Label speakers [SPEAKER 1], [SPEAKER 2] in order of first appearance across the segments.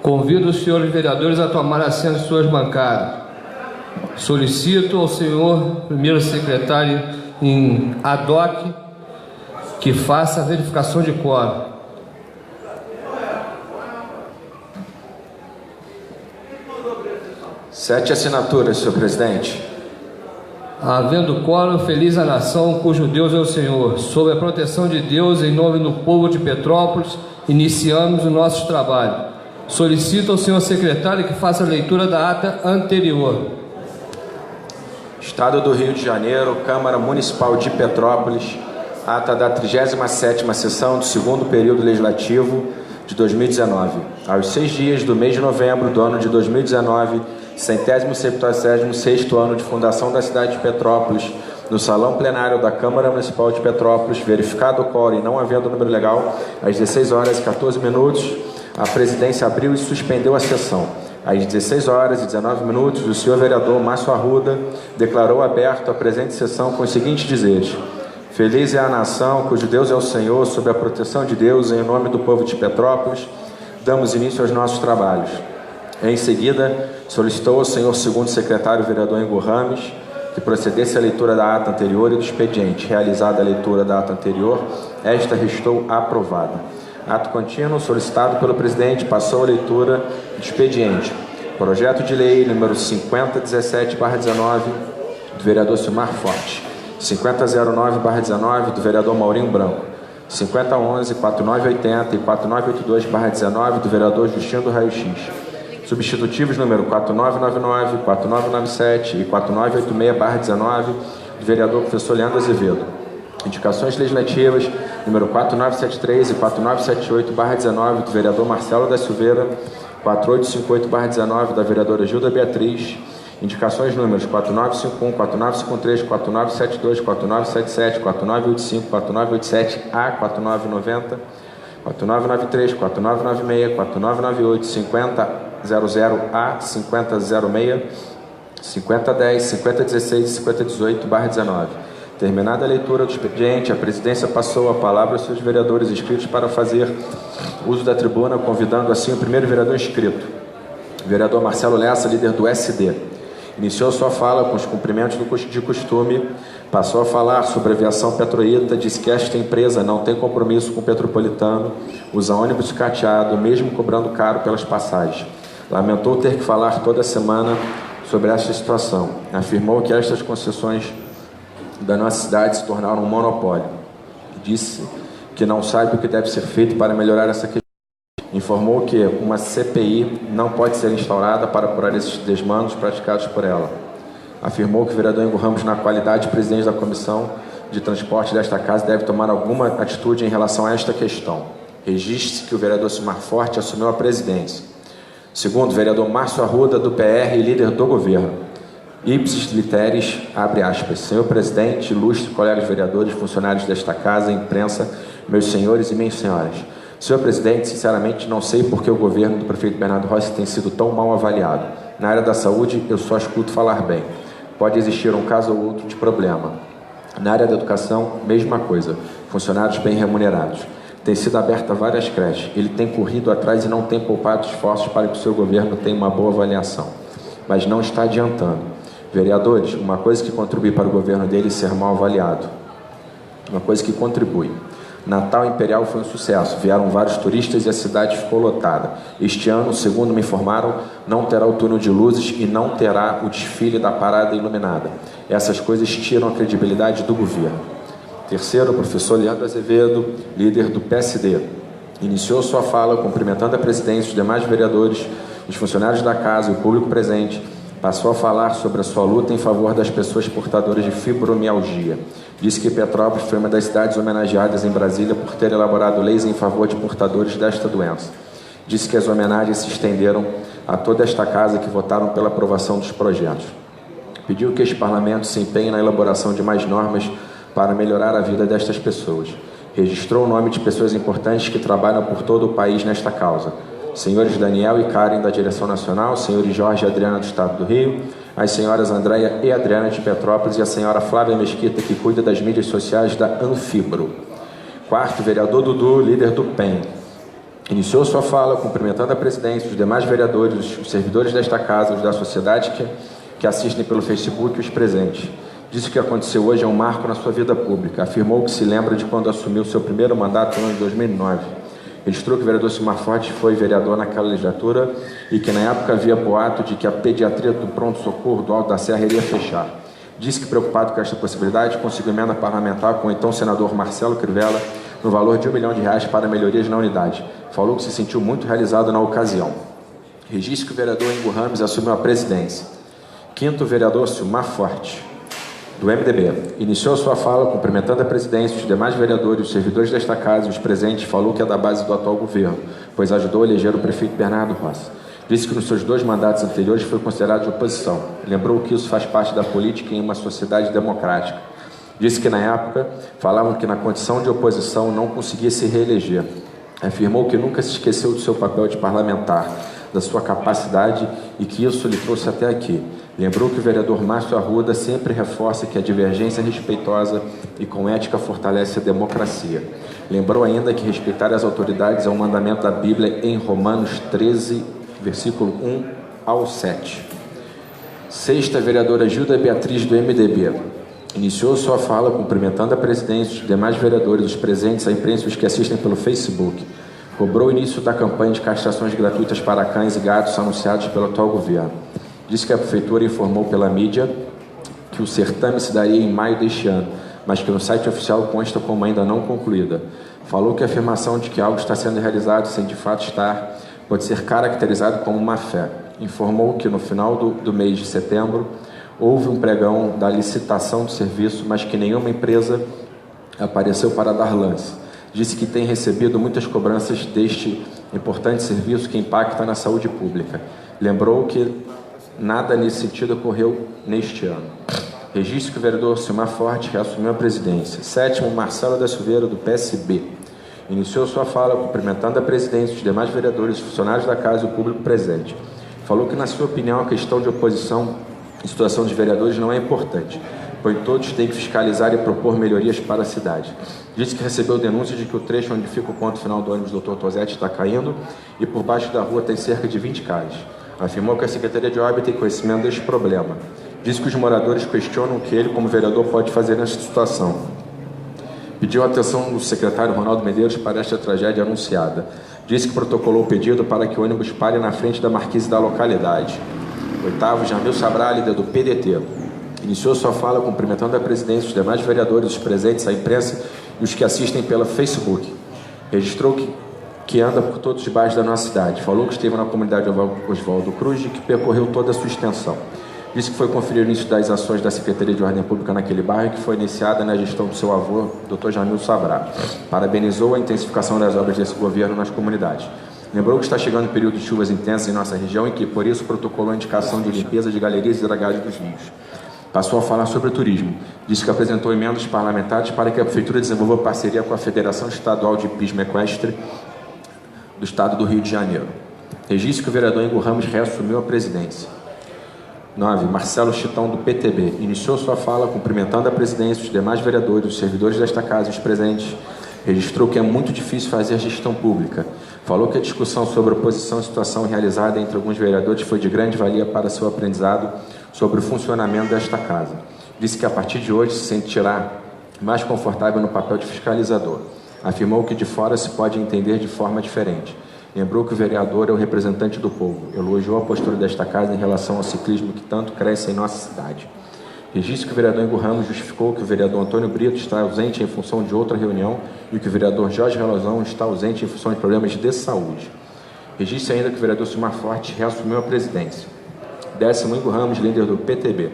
[SPEAKER 1] Convido os senhores vereadores a tomar assento em suas bancadas. Solicito ao senhor primeiro secretário em ad hoc que faça a verificação de quórum.
[SPEAKER 2] Sete assinaturas, senhor presidente.
[SPEAKER 1] Havendo quórum, feliz a nação cujo Deus é o Senhor. Sob a proteção de Deus, em nome do povo de Petrópolis, iniciamos o nosso trabalho. Solicito ao senhor secretário que faça a leitura da ata anterior.
[SPEAKER 2] Estado do Rio de Janeiro, Câmara Municipal de Petrópolis, ata da 37ª sessão do segundo período legislativo de 2019. Aos 6 dias do mês de novembro do ano de 2019, 176º ano de fundação da cidade de Petrópolis, no salão plenário da Câmara Municipal de Petrópolis, verificado o quórum e não havendo número legal, às 16 horas e 14 minutos, a presidência abriu e suspendeu a sessão. Às 16 horas e 19 minutos, o senhor vereador Márcio Arruda declarou aberto a presente sessão com os seguintes dizeres: feliz é a nação cujo Deus é o Senhor, sob a proteção de Deus, em nome do povo de Petrópolis, damos início aos nossos trabalhos. Em seguida, solicitou ao senhor segundo secretário vereador Engo Rames que procedesse à leitura da ata anterior e do expediente. Realizada a leitura da ata anterior, esta restou aprovada. Ato contínuo solicitado pelo presidente, passou a leitura do expediente. Projeto de lei número 5017/19 do vereador Silmar Forte, 5009/19 do vereador Maurinho Branco, 5011, 4980 e 4982/19 do vereador Justino do Raio X. Substitutivos número 4999, 4997 e 4986/19 do vereador professor Leandro Azevedo. Indicações legislativas número 4973 e 4978/19 do vereador Marcelo da Silveira, 4858/19 da vereadora Gilda Beatriz. Indicações números 4951, 4953, 4972, 4977, 4985, 4987A, 4990, 4993, 4996, 4998, 5000A, 5006, 5010, 5016 e 5018/19. Terminada a leitura do expediente, a presidência passou a palavra aos seus vereadores inscritos para fazer uso da tribuna, convidando assim o primeiro vereador inscrito, o vereador Marcelo Lessa, líder do SD. Iniciou sua fala com os cumprimentos de costume, passou a falar sobre a aviação Petroita, disse que esta empresa não tem compromisso com o Petropolitano, usa ônibus cateado, mesmo cobrando caro pelas passagens. Lamentou ter que falar toda semana sobre esta situação. Afirmou que estas concessões da nossa cidade se tornaram um monopólio. Disse que não sabe o que deve ser feito para melhorar essa questão. Informou que uma CPI não pode ser instaurada para apurar esses desmandos praticados por ela. Afirmou que o vereador Engo Ramos, na qualidade de presidente da Comissão de Transporte desta Casa, deve tomar alguma atitude em relação a esta questão. Registre-se que o vereador Silmar Forte assumiu a presidência. Segundo, o vereador Márcio Arruda, do PR e líder do governo. Ipsis literis, abre aspas, senhor presidente, ilustres colegas vereadores, funcionários desta casa, imprensa, meus senhores e minhas senhoras. Senhor presidente, sinceramente não sei por que o governo do prefeito Bernardo Rossi tem sido tão mal avaliado. Na área da saúde, eu só escuto falar bem. Pode existir um caso ou outro de problema. Na área da educação, mesma coisa. Funcionários bem remunerados. Tem sido aberta várias creches. Ele tem corrido atrás e não tem poupado esforços para que o seu governo tenha uma boa avaliação. Mas não está adiantando. Vereadores, uma coisa que contribui para o governo dele ser mal avaliado. Uma coisa que contribui. Natal Imperial foi um sucesso. Vieram vários turistas e a cidade ficou lotada. Este ano, segundo me informaram, não terá o túnel de luzes e não terá o desfile da parada iluminada. Essas coisas tiram a credibilidade do governo. Terceiro, o professor Leandro Azevedo, líder do PSD. Iniciou sua fala cumprimentando a presidência, os demais vereadores, os funcionários da casa e o público presente. Passou a falar sobre a sua luta em favor das pessoas portadoras de fibromialgia. Disse que Petrópolis foi uma das cidades homenageadas em Brasília por ter elaborado leis em favor de portadores desta doença. Disse que as homenagens se estenderam a toda esta casa que votaram pela aprovação dos projetos. Pediu que este parlamento se empenhe na elaboração de mais normas para melhorar a vida destas pessoas. Registrou o nome de pessoas importantes que trabalham por todo o país nesta causa. Senhores Daniel e Karen, da Direção Nacional, senhores Jorge e Adriana, do Estado do Rio, as senhoras Andréia e Adriana, de Petrópolis, e a senhora Flávia Mesquita, que cuida das mídias sociais da Anfibro. Quarto, vereador Dudu, líder do PEN. Iniciou sua fala cumprimentando a presidência, os demais vereadores, os servidores desta casa, os da sociedade que assistem pelo Facebook e os presentes. Disse que o que aconteceu hoje é um marco na sua vida pública. Afirmou que se lembra de quando assumiu seu primeiro mandato no ano de 2009. Registrou que o vereador Silmar Forte foi vereador naquela legislatura e que na época havia boato de que a pediatria do pronto-socorro do Alto da Serra iria fechar. Disse que, preocupado com esta possibilidade, conseguiu emenda parlamentar com o então senador Marcelo Crivella no valor de R$1 milhão para melhorias na unidade. Falou que se sentiu muito realizado na ocasião. Registro que o vereador Ingo Ramos assumiu a presidência. Quinto, o vereador Silmar Forte, do MDB. Iniciou sua fala cumprimentando a presidência, os demais vereadores, os servidores desta casa e os presentes. Falou que é da base do atual governo, pois ajudou a eleger o prefeito Bernardo Rossi. Disse que nos seus 2 mandatos anteriores foi considerado de oposição. Lembrou que isso faz parte da política em uma sociedade democrática. Disse que na época falavam que na condição de oposição não conseguia se reeleger. Afirmou que nunca se esqueceu do seu papel de parlamentar, da sua capacidade e que isso lhe trouxe até aqui. Lembrou que o vereador Márcio Arruda sempre reforça que a divergência respeitosa e com ética fortalece a democracia. Lembrou ainda que respeitar as autoridades é um mandamento da Bíblia em Romanos 13, versículo 1 ao 7. Sexta, vereadora Gilda Beatriz, do MDB. Iniciou sua fala cumprimentando a presidência, os demais vereadores, os presentes, a imprensa e os que assistem pelo Facebook. Cobrou o início da campanha de castrações gratuitas para cães e gatos anunciados pelo atual governo. Disse que a prefeitura informou pela mídia que o certame se daria em maio deste ano, mas que no site oficial consta como ainda não concluída. Falou que a afirmação de que algo está sendo realizado sem de fato estar pode ser caracterizado como má fé. Informou que no final do mês de setembro houve um pregão da licitação do serviço, mas que nenhuma empresa apareceu para dar lance. Disse que tem recebido muitas cobranças deste importante serviço que impacta na saúde pública. Lembrou que nada nesse sentido ocorreu neste ano. Registro que o vereador Silmar Forte reassumiu a presidência. Sétimo, Marcelo da Silveira, do PSB. Iniciou sua fala cumprimentando a presidência, os demais vereadores, funcionários da casa e o público presente. Falou que, na sua opinião, a questão de oposição em situação dos vereadores não é importante, pois todos têm que fiscalizar e propor melhorias para a cidade. Disse que recebeu denúncias de que o trecho onde fica o ponto final do ônibus Dr. Tosetti está caindo e por baixo da rua tem cerca de 20 casas. Afirmou que a Secretaria de Obras tem conhecimento deste problema. Disse que os moradores questionam o que ele, como vereador, pode fazer nesta situação. Pediu a atenção do secretário Ronaldo Medeiros para esta tragédia anunciada. Disse que protocolou o pedido para que o ônibus pare na frente da marquise da localidade. Oitavo, Jamil Sabra, líder do PDT. Iniciou sua fala cumprimentando a presidência, os demais vereadores, os presentes, a imprensa e os que assistem pela Facebook. Registrou que anda por todos os bairros da nossa cidade. Falou que esteve na comunidade Oswaldo Cruz e que percorreu toda a sua extensão. Disse que foi conferir o início das ações da Secretaria de Ordem Pública naquele bairro, que foi iniciada na gestão do seu avô, Dr. Jamil Sabra. Parabenizou a intensificação das obras desse governo nas comunidades. Lembrou que está chegando o período de chuvas intensas em nossa região e que, por isso, protocolou a indicação de limpeza de galerias e dragagem dos rios. Passou a falar sobre o turismo. Disse que apresentou emendas parlamentares para que a Prefeitura desenvolva parceria com a Federação Estadual de Hipismo Equestre do Estado do Rio de Janeiro. Registro que o vereador Ingo Ramos reassumiu a presidência. 9. Marcelo Chitão, do PTB. Iniciou sua fala cumprimentando a presidência, os demais vereadores, os servidores desta casa e os presentes. Registrou que é muito difícil fazer gestão pública. Falou que a discussão sobre oposição e situação realizada entre alguns vereadores foi de grande valia para seu aprendizado sobre o funcionamento desta casa. Disse que a partir de hoje se sentirá mais confortável no papel de fiscalizador. Afirmou que de fora se pode entender de forma diferente. Lembrou que o vereador é o representante do povo. Elogiou a postura desta casa em relação ao ciclismo que tanto cresce em nossa cidade. Registro que o vereador Ingo Ramos justificou que o vereador Antônio Brito está ausente em função de outra reunião e que o vereador Jorge Relozão está ausente em função de problemas de saúde. Registro ainda que o vereador Silmar Forte reassumiu a presidência. 10º, Ingo Ramos, líder do PTB.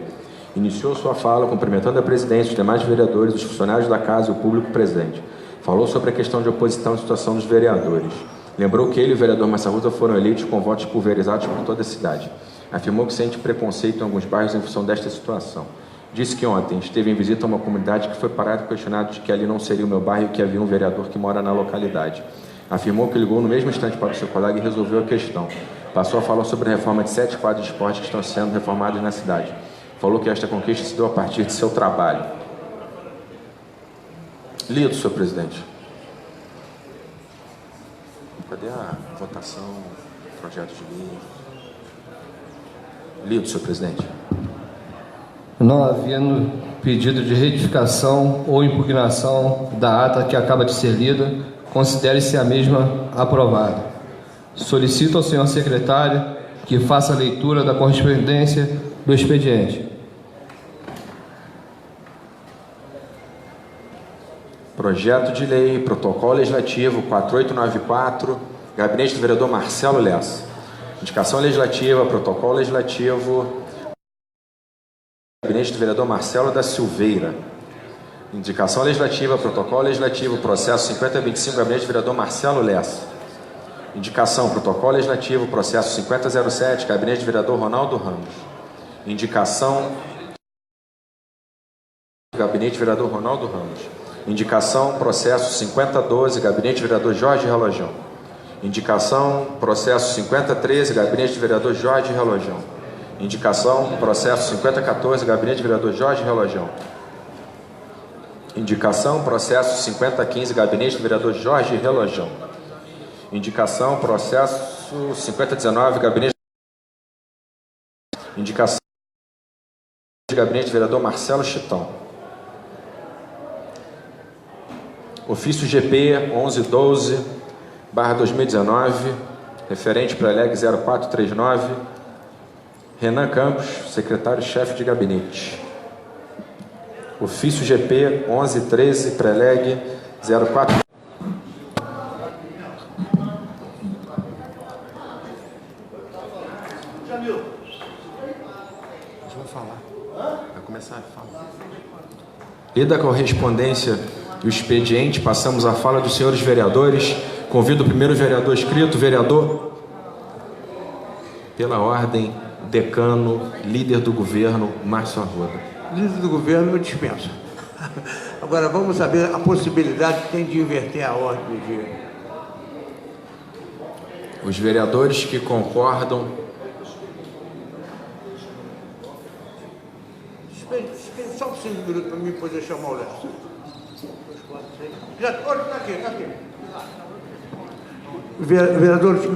[SPEAKER 2] Iniciou sua fala cumprimentando a presidência, os demais vereadores, os funcionários da casa e o público presente. Falou sobre a questão de oposição e situação dos vereadores. Lembrou que ele e o vereador Massa Ruta foram eleitos com votos pulverizados por toda a cidade. Afirmou que sente preconceito em alguns bairros em função desta situação. Disse que ontem esteve em visita a uma comunidade que foi parado e questionado de que ali não seria o meu bairro e que havia um vereador que mora na localidade. Afirmou que ligou no mesmo instante para o seu colega e resolveu a questão. Passou a falar sobre a reforma de 7 quadros de esporte que estão sendo reformados na cidade. Falou que esta conquista se deu a partir de seu trabalho. Lido, senhor presidente. Cadê a votação, projeto de lei? Lido, senhor presidente.
[SPEAKER 1] Não havendo pedido de retificação ou impugnação da ata que acaba de ser lida, considere-se a mesma aprovada. Solicito ao senhor secretário que faça a leitura da correspondência do expediente.
[SPEAKER 2] Projeto de lei, protocolo legislativo 4894, gabinete do vereador Marcelo Lessa. Indicação legislativa, protocolo legislativo, gabinete do vereador Marcelo da Silveira. Indicação legislativa, protocolo legislativo, processo 5025, gabinete do vereador Marcelo Lessa. Indicação, protocolo legislativo, processo 5007, gabinete do vereador Ronaldo Ramos. Indicação, gabinete do vereador Ronaldo Ramos. Indicação, processo 5012, gabinete do vereador Jorge Relojão. Indicação, processo 5013, gabinete do vereador Jorge Relojão. Indicação, processo 5014, gabinete do vereador Jorge Relojão. Indicação, processo 5015, gabinete do vereador Jorge Relojão. Indicação, processo 5019, gabinete. Indicação, gabinete do vereador Marcelo Chitão. Ofício GP 1112/2019, referente para a LEG 0439, Renan Campos, secretário-chefe de gabinete. Ofício GP 1113, Preleg 04. Jamil. Vamos falar. Vai começar a falar. Lida a correspondência do expediente, passamos a fala dos senhores vereadores. Convido o primeiro vereador inscrito, vereador, pela ordem, decano, líder do governo, Márcio Arruda.
[SPEAKER 3] Líder do governo, eu dispenso. Agora, vamos saber a possibilidade que tem de inverter a ordem do dia.
[SPEAKER 2] Os vereadores que concordam...
[SPEAKER 3] Espere só 5 minutos para mim poder chamar o Léo. Já, olha, está aqui. Vereadores...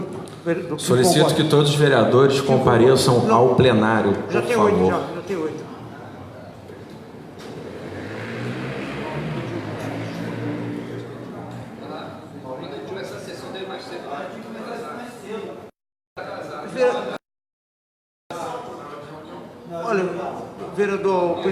[SPEAKER 2] Solicito que todos os vereadores compareçam ao plenário, por
[SPEAKER 3] já tem
[SPEAKER 2] favor.
[SPEAKER 3] 8, já tem 8. Olha, vereador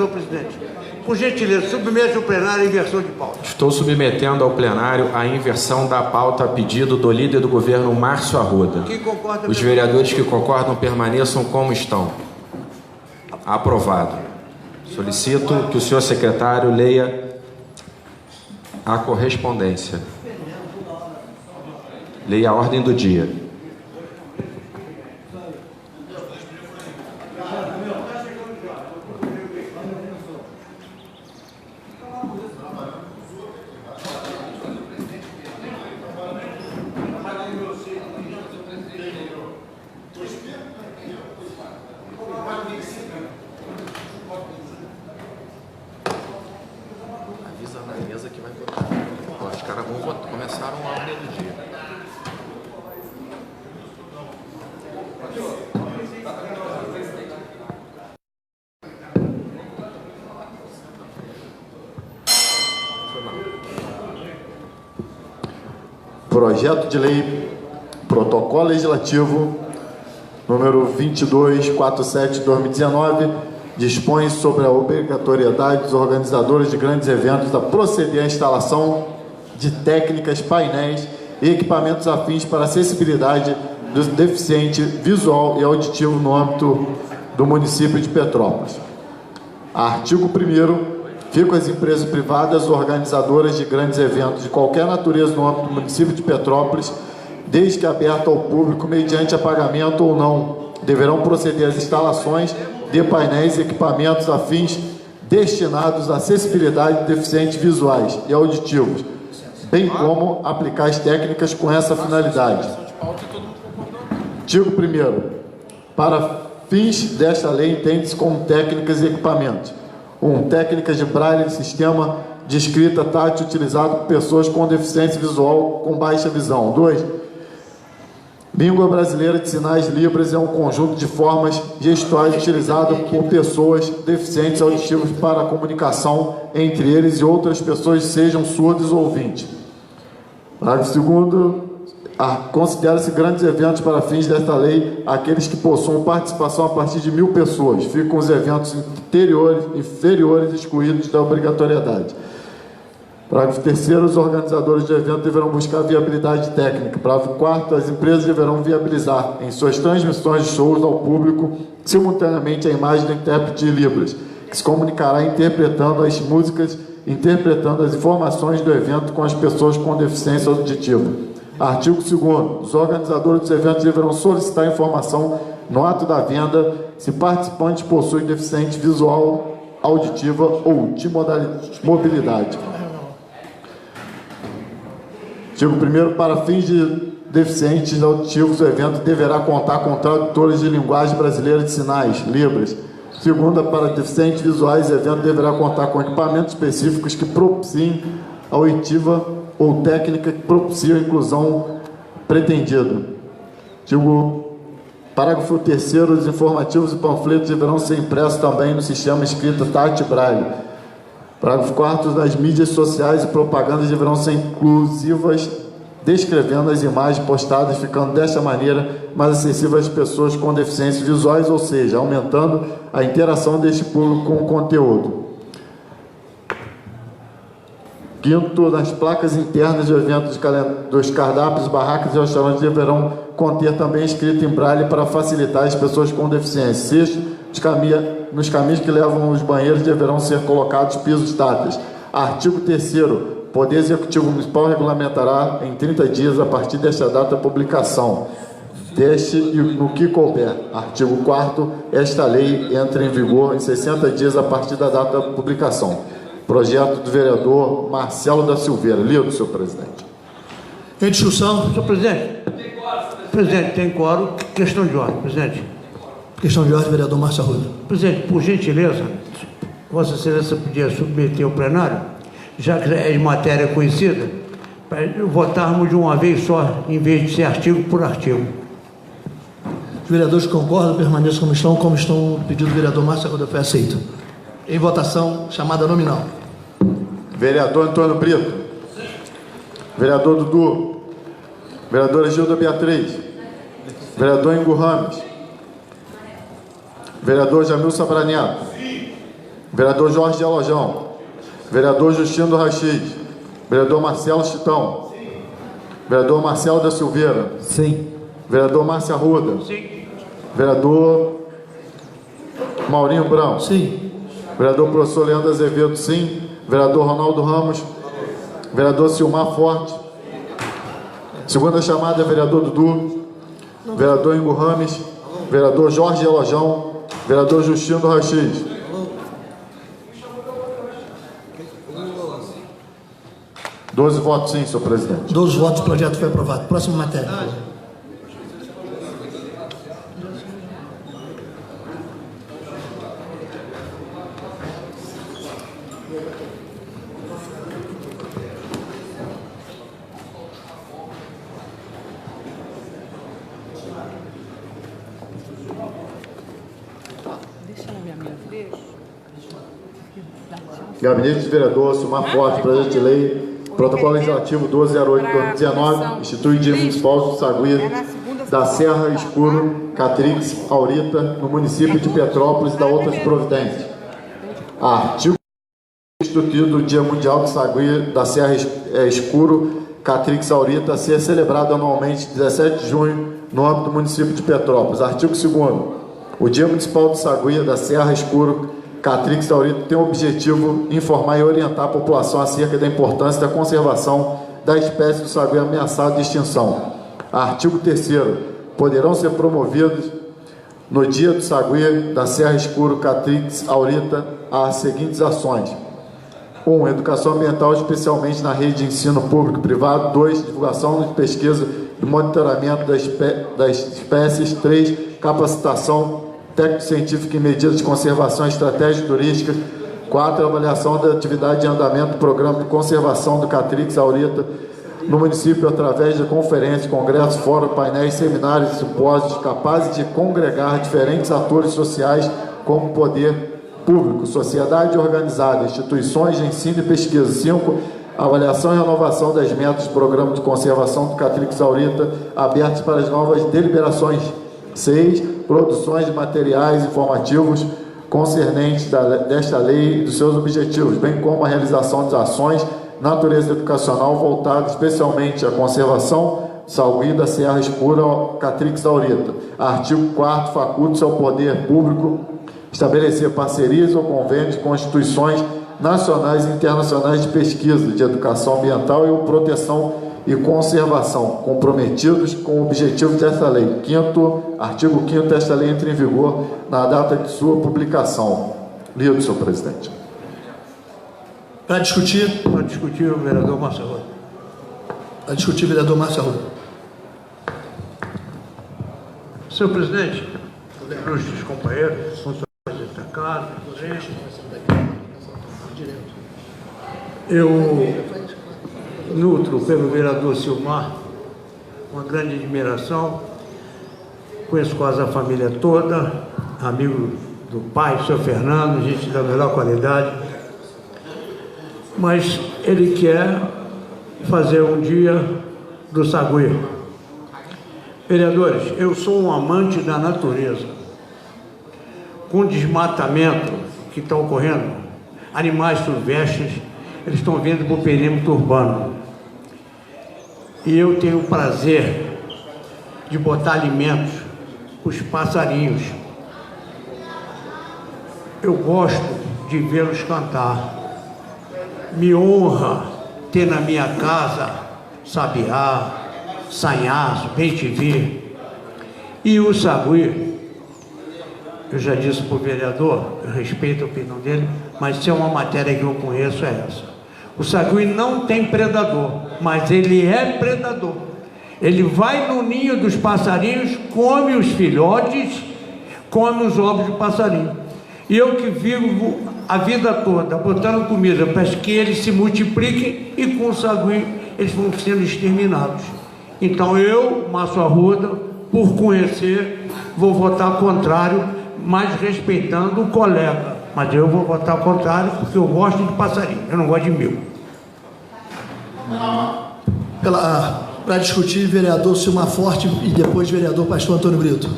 [SPEAKER 3] presidente, por gentileza, submete ao plenário a inversão de pauta.
[SPEAKER 2] Estou submetendo ao plenário a inversão da pauta a pedido do líder do governo, Márcio Arruda.
[SPEAKER 3] Quem concorda?
[SPEAKER 2] Os vereadores que concordam permaneçam como estão. Aprovado. Solicito que o senhor secretário leia a correspondência. Leia a ordem do dia. Avisa na mesa que vai votar. Os caras vão votar. Começaram a ordem do dia.
[SPEAKER 4] Projeto de lei, protocolo legislativo número 2247/2019, dispõe sobre a obrigatoriedade dos organizadores de grandes eventos a proceder à instalação de técnicas, painéis e equipamentos afins para a acessibilidade do deficiente visual e auditivo no âmbito do município de Petrópolis. Artigo 1º. Ficam as empresas privadas organizadoras de grandes eventos de qualquer natureza no âmbito do município de Petrópolis, desde que aberto ao público mediante apagamento ou não, deverão proceder às instalações de painéis e equipamentos afins destinados à acessibilidade de deficientes visuais e auditivos, bem como aplicar as técnicas com essa finalidade. Artigo 1º. Para fins desta lei, entende-se como técnicas e equipamentos: 1. Técnicas de braille de sistema de escrita tátil utilizado por pessoas com deficiência visual com baixa visão. 2. Língua brasileira de sinais Libras é um conjunto de formas gestuais utilizado por pessoas deficientes auditivas para a comunicação entre eles e outras pessoas, sejam surdos ou ouvintes. Parágrafo 2º. Considera-se grandes eventos para fins desta lei aqueles que possuam participação a partir de 1.000 pessoas. Ficam os eventos inferiores excluídos da obrigatoriedade. Parágrafo 3º. Os organizadores de evento deverão buscar viabilidade técnica. Parágrafo 4º. As empresas deverão viabilizar em suas transmissões de shows ao público simultaneamente a imagem do intérprete de Libras, que se comunicará interpretando as músicas, interpretando as informações do evento com as pessoas com deficiência auditiva. Artigo 2º. Os organizadores dos eventos deverão solicitar informação no ato da venda se participantes possuem deficiência visual, auditiva ou de mobilidade. Artigo 1º. Para fins de deficientes auditivos, o evento deverá contar com tradutores de linguagem brasileira de sinais, Libras. 2º. Para deficientes visuais, o evento deverá contar com equipamentos específicos que propiciem a auditiva ou técnica que propicia a inclusão pretendida. Parágrafo 3º. Os informativos e panfletos deverão ser impressos também no sistema escrita tátil Braille. Parágrafo 4º. Nas mídias sociais e propagandas deverão ser inclusivas, descrevendo as imagens postadas, ficando desta maneira mais acessíveis às pessoas com deficiências visuais, ou seja, aumentando a interação deste público com o conteúdo. 5º. Nas placas internas de eventos dos cardápios, barracas e restaurantes deverão conter também escrita em braille para facilitar as pessoas com deficiência. 6º. Nos caminhos que levam aos banheiros deverão ser colocados pisos táteis. Artigo 3º. O Poder Executivo Municipal regulamentará em 30 dias a partir desta data a publicação deste e no que couber. Artigo 4º. Esta lei entra em vigor em 60 dias a partir da data da publicação. Projeto do vereador Marcelo da Silveira. Lido, senhor presidente.
[SPEAKER 3] Em discussão. Senhor presidente. Presidente, tem quórum. Questão de ordem, presidente.
[SPEAKER 5] Questão de ordem, vereador Márcio Arruda.
[SPEAKER 3] Presidente, por gentileza, Vossa Excelência podia submeter ao plenário, já que é de matéria conhecida, para votarmos de uma vez só, em vez de ser artigo por artigo.
[SPEAKER 5] Os vereadores concordam, permaneçam como estão. O pedido do vereador Márcio Arruda foi aceito. Em votação, chamada nominal.
[SPEAKER 4] Vereador Antônio Brito. Vereador Dudu. Vereadora Gilda Beatriz. Vereador Ingo Rames. Vereador Jamil Sabraniato. Vereador Jorge de Alojão. Vereador Justino do Rachis. Vereador Marcelo Chitão. Vereador Marcelo da Silveira.
[SPEAKER 5] Sim.
[SPEAKER 4] Vereador Márcio Arruda.
[SPEAKER 3] Sim.
[SPEAKER 4] Vereador Maurinho Brão.
[SPEAKER 5] Sim.
[SPEAKER 4] Vereador professor Leandro Azevedo, sim. Vereador Ronaldo Ramos. Vereador Silmar Forte. Segunda chamada, vereador Dudu. Vereador Ingo Rames. Vereador Jorge Elojão. Vereador Justino do Rachis. Doze votos, sim, senhor presidente.
[SPEAKER 5] 12 votos, o projeto foi aprovado. Próxima matéria.
[SPEAKER 4] Gabinete de Vereador, Silmar Forte, projeto de lei, protocolo legislativo 1208/2019, institui Dia Municipal do Saguia da Serra Escuro, Catrix, Aurita, no município de Petrópolis e da outras providências. Artigo instituído o Dia Mundial do Saguia da Serra Escuro, Catrix, Aurita, a ser celebrado anualmente 17 de junho no âmbito do município de Petrópolis. Artigo 2º. O Dia Municipal do Saguia da Serra Escuro, Catrix Aurita tem o objetivo de informar e orientar a população acerca da importância da conservação da espécie do saguê ameaçado de extinção. Artigo 3º. Poderão ser promovidos no Dia do Saguê da Serra Escuro, Catrix Aurita as seguintes ações: 1. Educação ambiental, especialmente na rede de ensino público e privado. 2. Divulgação de pesquisa e monitoramento das espécies. 3. Capacitação técnico-científica em medidas de conservação e estratégia turística. 4. Avaliação da atividade de andamento do programa de conservação do Catrix Aurita no município através de conferências, congressos, fóruns, painéis, seminários e simpósios capazes de congregar diferentes atores sociais como poder público, sociedade organizada, instituições de ensino e pesquisa. 5. Avaliação e renovação das metas do programa de conservação do Catrix Aurita abertos para as novas deliberações. 6. Produções de materiais informativos concernentes desta lei e dos seus objetivos, bem como a realização de ações de natureza educacional voltadas especialmente à conservação saúde da Serra Escura Catrix Aurita. Artigo 4º, faculta-se ao poder público estabelecer parcerias ou convênios com instituições nacionais e internacionais de pesquisa, de educação ambiental e proteção e conservação, comprometidos com o objetivo desta lei. Artigo 5º desta lei entra em vigor na data de sua publicação. Lido, senhor presidente.
[SPEAKER 5] Para discutir.
[SPEAKER 3] Para discutir, o vereador Márcio Arruda.
[SPEAKER 5] Para discutir, o vereador Márcio Arruda.
[SPEAKER 3] Senhor presidente, ilustres companheiros, funcionários desta casa, eu nutro pelo vereador Silmar uma grande admiração, conheço quase a família toda, amigo do pai, senhor Fernando, gente da melhor qualidade, mas ele quer fazer um dia do sagui. Vereadores, eu sou um amante da natureza. Com o desmatamento que está ocorrendo, animais silvestres, eles estão vindo para o perímetro urbano. E eu tenho o prazer de botar alimentos para os passarinhos. Eu gosto de vê-los cantar. Me honra ter na minha casa sabiá, sanhaço, bem-te-vi. E o sagui, eu já disse para o vereador, eu respeito a opinião dele, mas se é uma matéria que eu conheço é essa. O sagui não tem predador, mas ele é predador. Ele vai no ninho dos passarinhos, come os filhotes, come os ovos de passarinho. E eu que vivo a vida toda botando comida para que eles se multipliquem, e com o sagui eles vão sendo exterminados. Então eu, Márcio Arruda, por conhecer, vou votar contrário, mas respeitando o colega. Mas eu vou votar contrário porque eu gosto de passarinho, eu não gosto de mil.
[SPEAKER 5] Para discutir, vereador Silmar Forte e depois vereador Pastor Antônio Brito.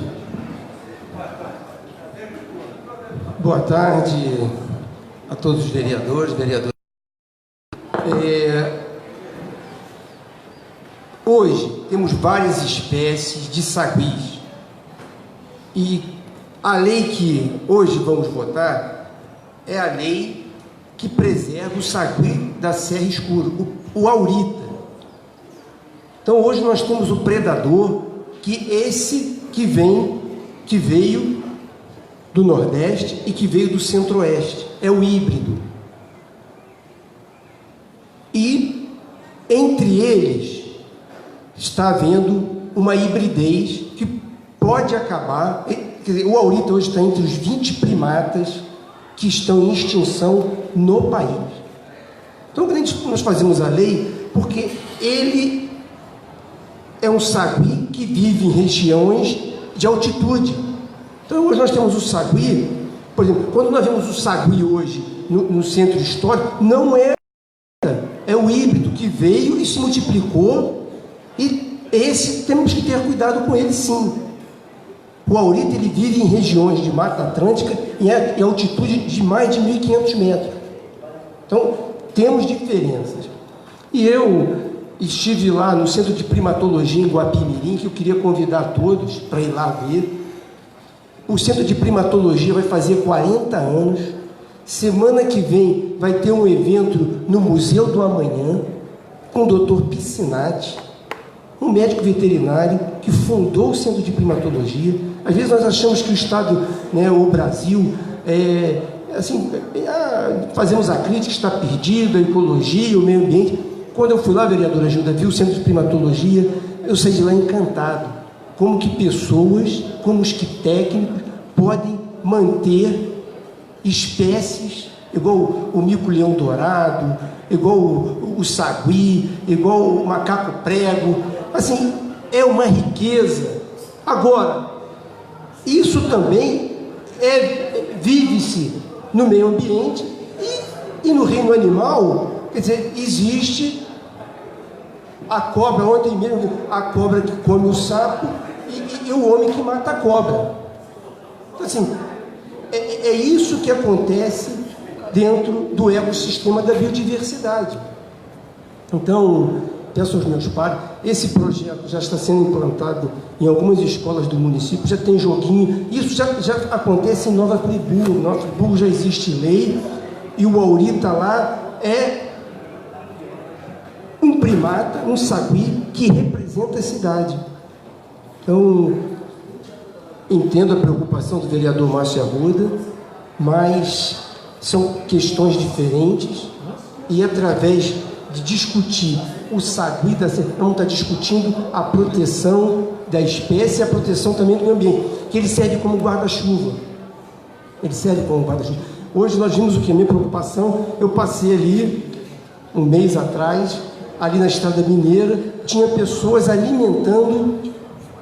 [SPEAKER 6] Boa tarde a todos os vereadores. Hoje temos várias espécies de saguis e a lei que hoje vamos votar é a lei que preserva o sagui da Serra Escura, o aurita. Então hoje nós temos o predador, que veio do Nordeste e que veio do Centro-Oeste, é o híbrido. E entre eles está havendo uma hibridez que pode acabar. Quer dizer, o aurita hoje está entre os 20 primatas que estão em extinção no país. Então nós fazemos a lei porque ele é um sagui que vive em regiões de altitude. Então hoje nós temos o sagui, por exemplo, quando nós vemos o sagui hoje no centro histórico, não é o híbrido que veio e se multiplicou, e esse temos que ter cuidado com ele, sim. O aurita ele vive em regiões de Mata Atlântica em altitude de mais de 1.500 metros. Então temos diferenças. E eu estive lá no Centro de Primatologia em Guapimirim, que eu queria convidar todos para ir lá ver. O Centro de Primatologia vai fazer 40 anos. Semana que vem vai ter um evento no Museu do Amanhã com o Dr. Piscinati, um médico veterinário que fundou o Centro de Primatologia. Às vezes nós achamos que o Estado, o Brasil, fazemos a crítica, está perdido, a ecologia, o meio ambiente. Quando eu fui lá, vereadora Gilda, vi o Centro de Primatologia, eu saí de lá encantado. Como que pessoas, como os que técnicos, podem manter espécies igual o mico-leão dourado, igual o sagui, igual o macaco prego. Assim, é uma riqueza. Agora, isso também vive-se no meio ambiente e no reino animal. Quer dizer, existe a cobra, ontem mesmo, a cobra que come o sapo e o homem que mata a cobra. Então, assim, é isso que acontece dentro do ecossistema da biodiversidade. Então, peço aos meus pares, esse projeto já está sendo implantado em algumas escolas do município, já tem joguinho, isso já acontece em Nova Friburgo. Nova Friburgo já existe lei, e o Auri está lá, é um primata, um sagui que representa a cidade. Então, entendo a preocupação do vereador Márcio Arruda, mas são questões diferentes e através de discutir o sagui da sertão, está discutindo a proteção da espécie e a proteção também do meio ambiente, que ele serve como guarda-chuva. Ele serve como guarda-chuva. Hoje nós vimos o que? Minha preocupação, eu passei ali, um mês atrás, ali na Estrada Mineira, tinha pessoas alimentando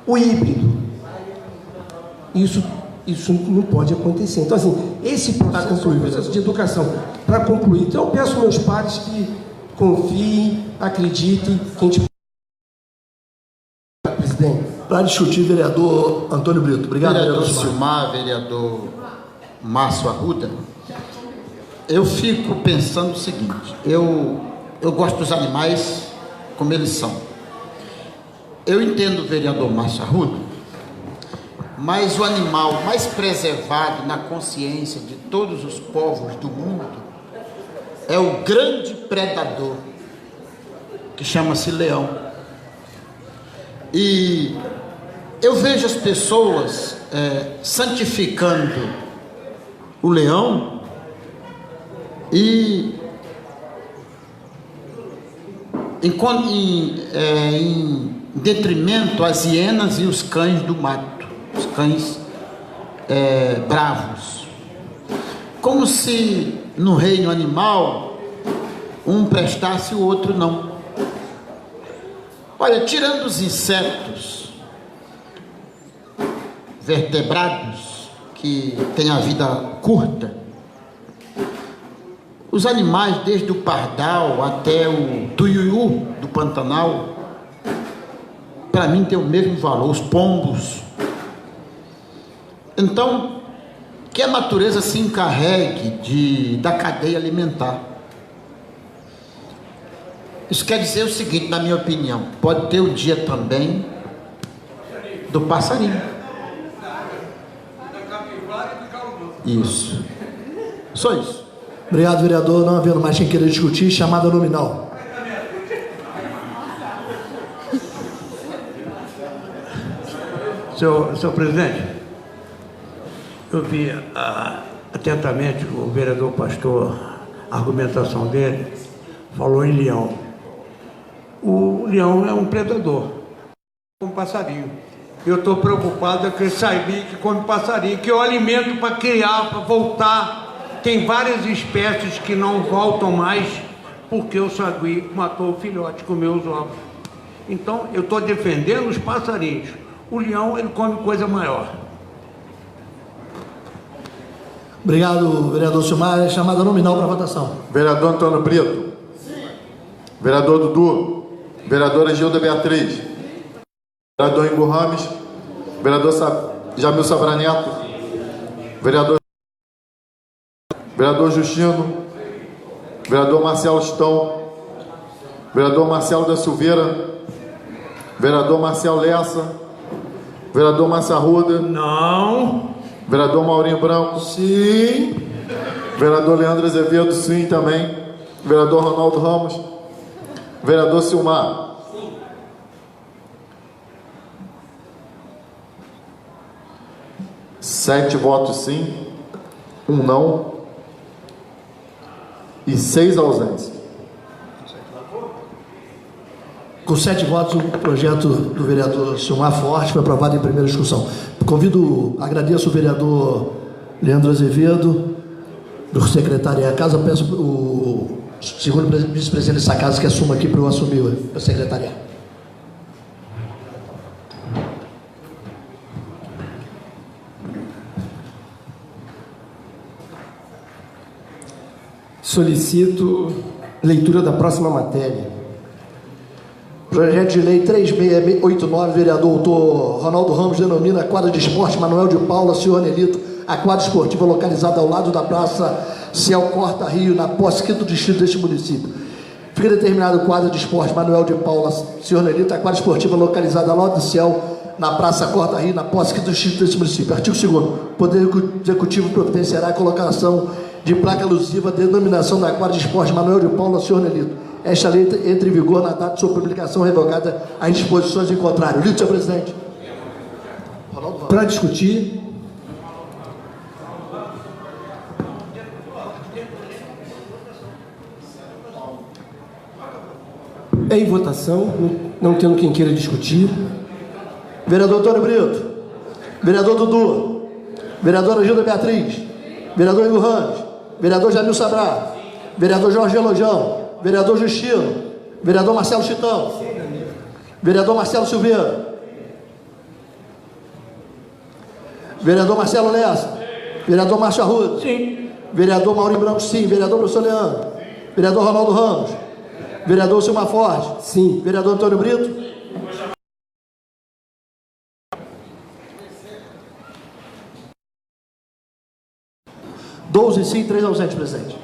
[SPEAKER 6] o híbrido. Isso não pode acontecer. Então, assim, esse processo de educação, para concluir, então eu peço aos meus pares que confiem, acreditem, que a gente... Presidente.
[SPEAKER 5] Para discutir, vereador Antônio Brito. Obrigado,
[SPEAKER 7] vereador Silmar, vereador Márcio Arruda. Eu fico pensando o seguinte, eu gosto dos animais como eles são. Eu entendo o vereador Márcio Arruda, mas o animal mais preservado na consciência de todos os povos do mundo é o grande predador, que chama-se leão. E eu vejo as pessoas santificando o leão e em detrimento às hienas e os cães do mato, os cães bravos, como se no reino animal um prestasse e o outro não. Olha, tirando os insetos vertebrados que têm a vida curta, os animais, desde o pardal até o tuiuiu do Pantanal, para mim tem o mesmo valor, os pombos. Então, que a natureza se encarregue da cadeia alimentar. Isso quer dizer o seguinte, na minha opinião, pode ter o dia também do passarinho. Isso. Só isso.
[SPEAKER 5] Obrigado, vereador. Não havendo mais quem queira discutir, chamada nominal.
[SPEAKER 3] Senhor presidente, eu vi atentamente o vereador Pastor, a argumentação dele, falou em leão. O leão é um predador, um passarinho. Eu estou preocupado com esse saibim que come passarinho, que é o alimento para criar, para voltar. Tem várias espécies que não voltam mais porque o sagui matou o filhote, comeu os ovos. Então, eu estou defendendo os passarinhos. O leão, ele come coisa maior.
[SPEAKER 5] Obrigado, vereador Silmar. Chamada nominal para votação.
[SPEAKER 4] Vereador Antônio Brito. Vereador Dudu. Vereadora Gilda Beatriz. Vereador Ingo Rames. Vereador Jamil Sabraneto. Vereador Justino. Vereador Marcelo Stão. Vereador Marcelo da Silveira. Vereador Marcelo Lessa. Vereador Márcio Arruda.
[SPEAKER 3] Não.
[SPEAKER 4] Vereador Maurinho Branco.
[SPEAKER 3] Sim.
[SPEAKER 4] Vereador Leandro Azevedo, sim, também. Vereador Ronaldo Ramos. Vereador Silmar. Sim. Sete votos sim, um não e 6 ausentes.
[SPEAKER 5] Com 7 votos, o projeto do vereador Silmar Forte foi aprovado em primeira discussão. Agradeço o vereador Leandro Azevedo do secretário da casa, peço o segundo vice-presidente dessa casa que assuma aqui para eu assumir o secretariado.
[SPEAKER 6] Solicito leitura da próxima matéria.
[SPEAKER 5] Projeto de Lei 3689, vereador doutor Ronaldo Ramos, denomina quadra de esporte Manuel de Paula, senhor Nelito, a quadra esportiva localizada ao lado da Praça Ciel Corta Rio, na posse quinto distrito deste município. Fica determinado quadra de esporte Manuel de Paula, senhor Nelito, a quadra esportiva localizada ao lado do Ciel, na Praça Corta Rio, na posse quinto distrito deste município. Artigo 2º. O Poder Executivo providenciará a colocação de placa alusiva à denominação da quadra de esporte Manuel de Paula, senhor Nelito. Esta lei entra em vigor na data de sua publicação revogada às disposições em contrário. Lido, senhor presidente.
[SPEAKER 6] Para discutir. Em votação, não tendo quem queira discutir.
[SPEAKER 5] Vereador Antônio Brito. Vereador Dudu. Vereadora Gilda Beatriz. Vereador Igor Ramos. Vereador Jamil Sabrá. Vereador Jorge Elojão. Vereador Justino, vereador Marcelo Chitão, vereador Marcelo Silveira, vereador Marcelo Lessa, vereador Márcio Arruda, sim. Vereador Maurinho Branco, sim. Vereador professor Leandro, vereador Ronaldo Ramos, vereador Silmar Forte,
[SPEAKER 6] sim.
[SPEAKER 5] Vereador Antônio Brito. Sim, 3 ausentes, presidente.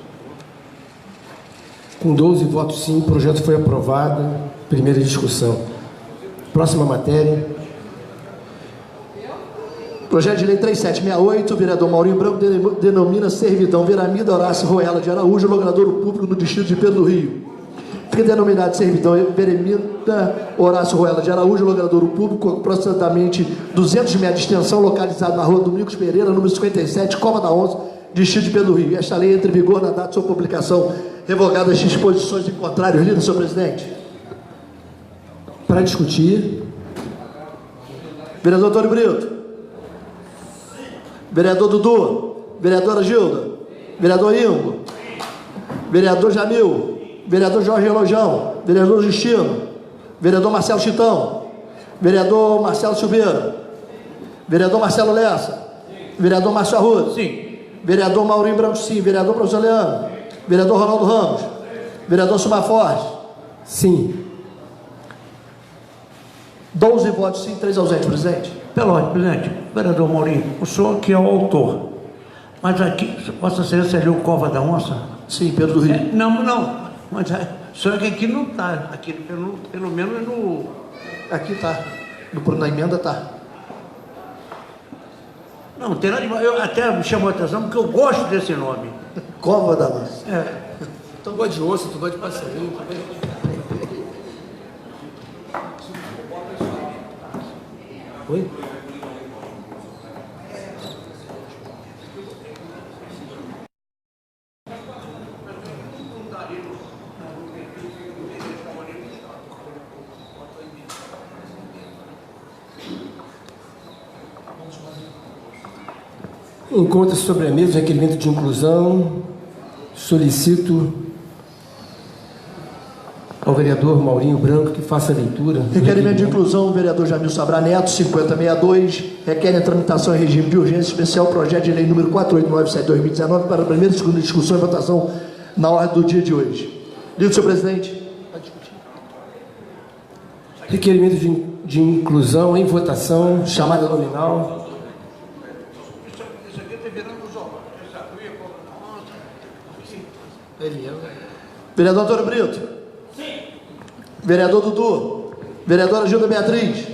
[SPEAKER 6] Com 12 votos sim, o projeto foi aprovado. Primeira discussão. Próxima matéria.
[SPEAKER 5] Projeto de Lei 3768, vereador Maurinho Branco, denomina servidão Veramida Horácio Roela de Araújo, logradouro público no distrito de Pedro do Rio. Fica denominado servidão Veramida Horácio Roela de Araújo, logradouro público, aproximadamente 200 metros de extensão, localizado na rua Domingos Pereira, número 57, Cova da Onça, distrito de Pedro do Rio. Esta lei entra em vigor na data de sua publicação revogada as disposições em contrário. Lido, senhor presidente.
[SPEAKER 6] Para discutir.
[SPEAKER 5] Vereador Antônio Brito. Vereador Dudu. Vereadora Gilda. Vereador Ingo. Vereador Jamil. Vereador Jorge Elojão. Vereador Justino. Vereador Marcelo Chitão. Vereador Marcelo Silveira. Vereador Marcelo Lessa. Vereador Márcio Arruda. Sim. Vereador Maurinho Branco, sim. Vereador professor Leandro. Vereador Ronaldo Ramos. Vereador Silmar Forte.
[SPEAKER 6] Sim.
[SPEAKER 5] 12 votos sim, 3 ausentes, presidente.
[SPEAKER 3] Pela ordem, presidente. Vereador Maurinho, o senhor que é o autor. Mas aqui, Vossa Excelência leu Cova da Onça?
[SPEAKER 5] Sim, Pedro do Rio.
[SPEAKER 3] Não. Mas o senhor que aqui não está. Aqui, pelo menos é no...
[SPEAKER 5] Aqui está. Na emenda está.
[SPEAKER 3] Não, tem nada de... Eu até me chamou a atenção porque eu gosto desse nome.
[SPEAKER 5] Cova da Onça.
[SPEAKER 3] É.
[SPEAKER 6] Tu gosta de osso, tu gosta de passarinho.
[SPEAKER 5] Oi?
[SPEAKER 6] Encontra-se sobre a mesa o requerimento de inclusão. Solicito ao vereador Maurinho Branco que faça a leitura.
[SPEAKER 5] Requerimento de inclusão, vereador Jamil Sabrá Neto, 5062, requer a tramitação em regime de urgência especial, projeto de lei número 4897/2019, para a primeira e segunda discussão e votação na ordem do dia de hoje. Lido, senhor presidente.
[SPEAKER 6] Requerimento de inclusão em votação, chamada nominal.
[SPEAKER 5] Vereador Antônio Brito. Sim. Vereador Dudu. Vereadora Gilda Beatriz.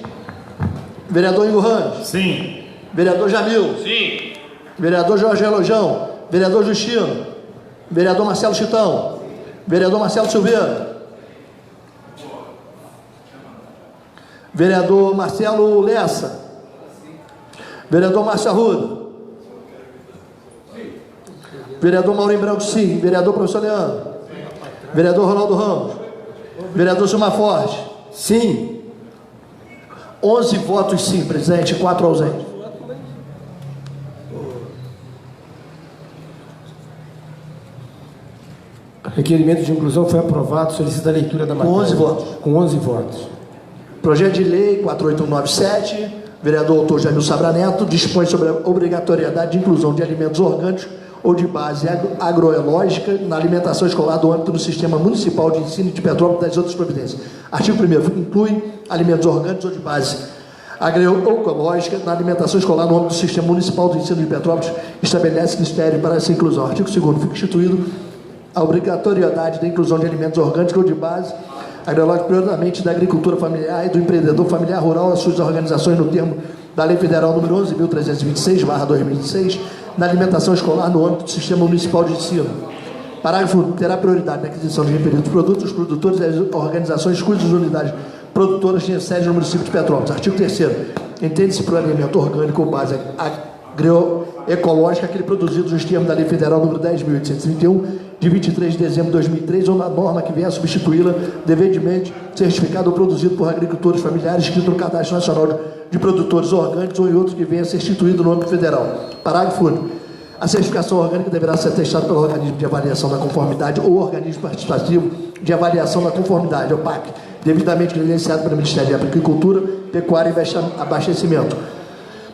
[SPEAKER 5] Vereador Igor Ramos.
[SPEAKER 3] Sim.
[SPEAKER 5] Vereador Jamil.
[SPEAKER 3] Sim.
[SPEAKER 5] Vereador Jorge Elojão. Vereador Justino. Vereador Marcelo Chitão. Vereador Marcelo Silveira. Vereador Marcelo Lessa. Vereador Márcio Arruda. Vereador Maurinho Branco, sim. Vereador professor Leandro. Vereador Ronaldo Ramos. Vereador Silmar Forte.
[SPEAKER 6] Sim.
[SPEAKER 5] 11 votos sim, presidente, 4 ausentes.
[SPEAKER 6] Requerimento de inclusão foi aprovado. Solicita a leitura da matéria.
[SPEAKER 5] 11 votos.
[SPEAKER 6] Com 11 votos.
[SPEAKER 5] Projeto de lei 48197, vereador autor Jamil Sabra Neto, dispõe sobre a obrigatoriedade de inclusão de alimentos orgânicos ou de base agroecológica na alimentação escolar do âmbito do Sistema Municipal de Ensino de Petrópolis e das outras providências. Artigo 1º, inclui alimentos orgânicos ou de base agroecológica na alimentação escolar no âmbito do Sistema Municipal de Ensino de Petrópolis, estabelece critério para essa inclusão. Artigo 2º, fica instituído a obrigatoriedade da inclusão de alimentos orgânicos ou de base agroecológica, prioritariamente da agricultura familiar e do empreendedor familiar rural, as suas organizações no termo da Lei Federal nº 11.326/2006, na alimentação escolar no âmbito do Sistema Municipal de Ensino. Parágrafo: terá prioridade na aquisição de referidos produtos os produtores e as organizações cujas unidades produtoras têm sede no município de Petrópolis. Artigo 3º. Entende-se por alimento orgânico ou base agroecológica aquele produzido nos termos da Lei Federal nº 10.831, de 23 de dezembro de 2003, ou na norma que vier a substituí-la, devidamente certificado ou produzido por agricultores familiares inscritos no Cadastro Nacional de Produtores Orgânicos ou em outros que venha a ser instituído no âmbito federal. Parágrafo único. A certificação orgânica deverá ser atestada pelo organismo de avaliação da conformidade ou organismo participativo de avaliação da conformidade, OPAC, devidamente credenciado pelo Ministério da Agricultura, Pecuária e Abastecimento,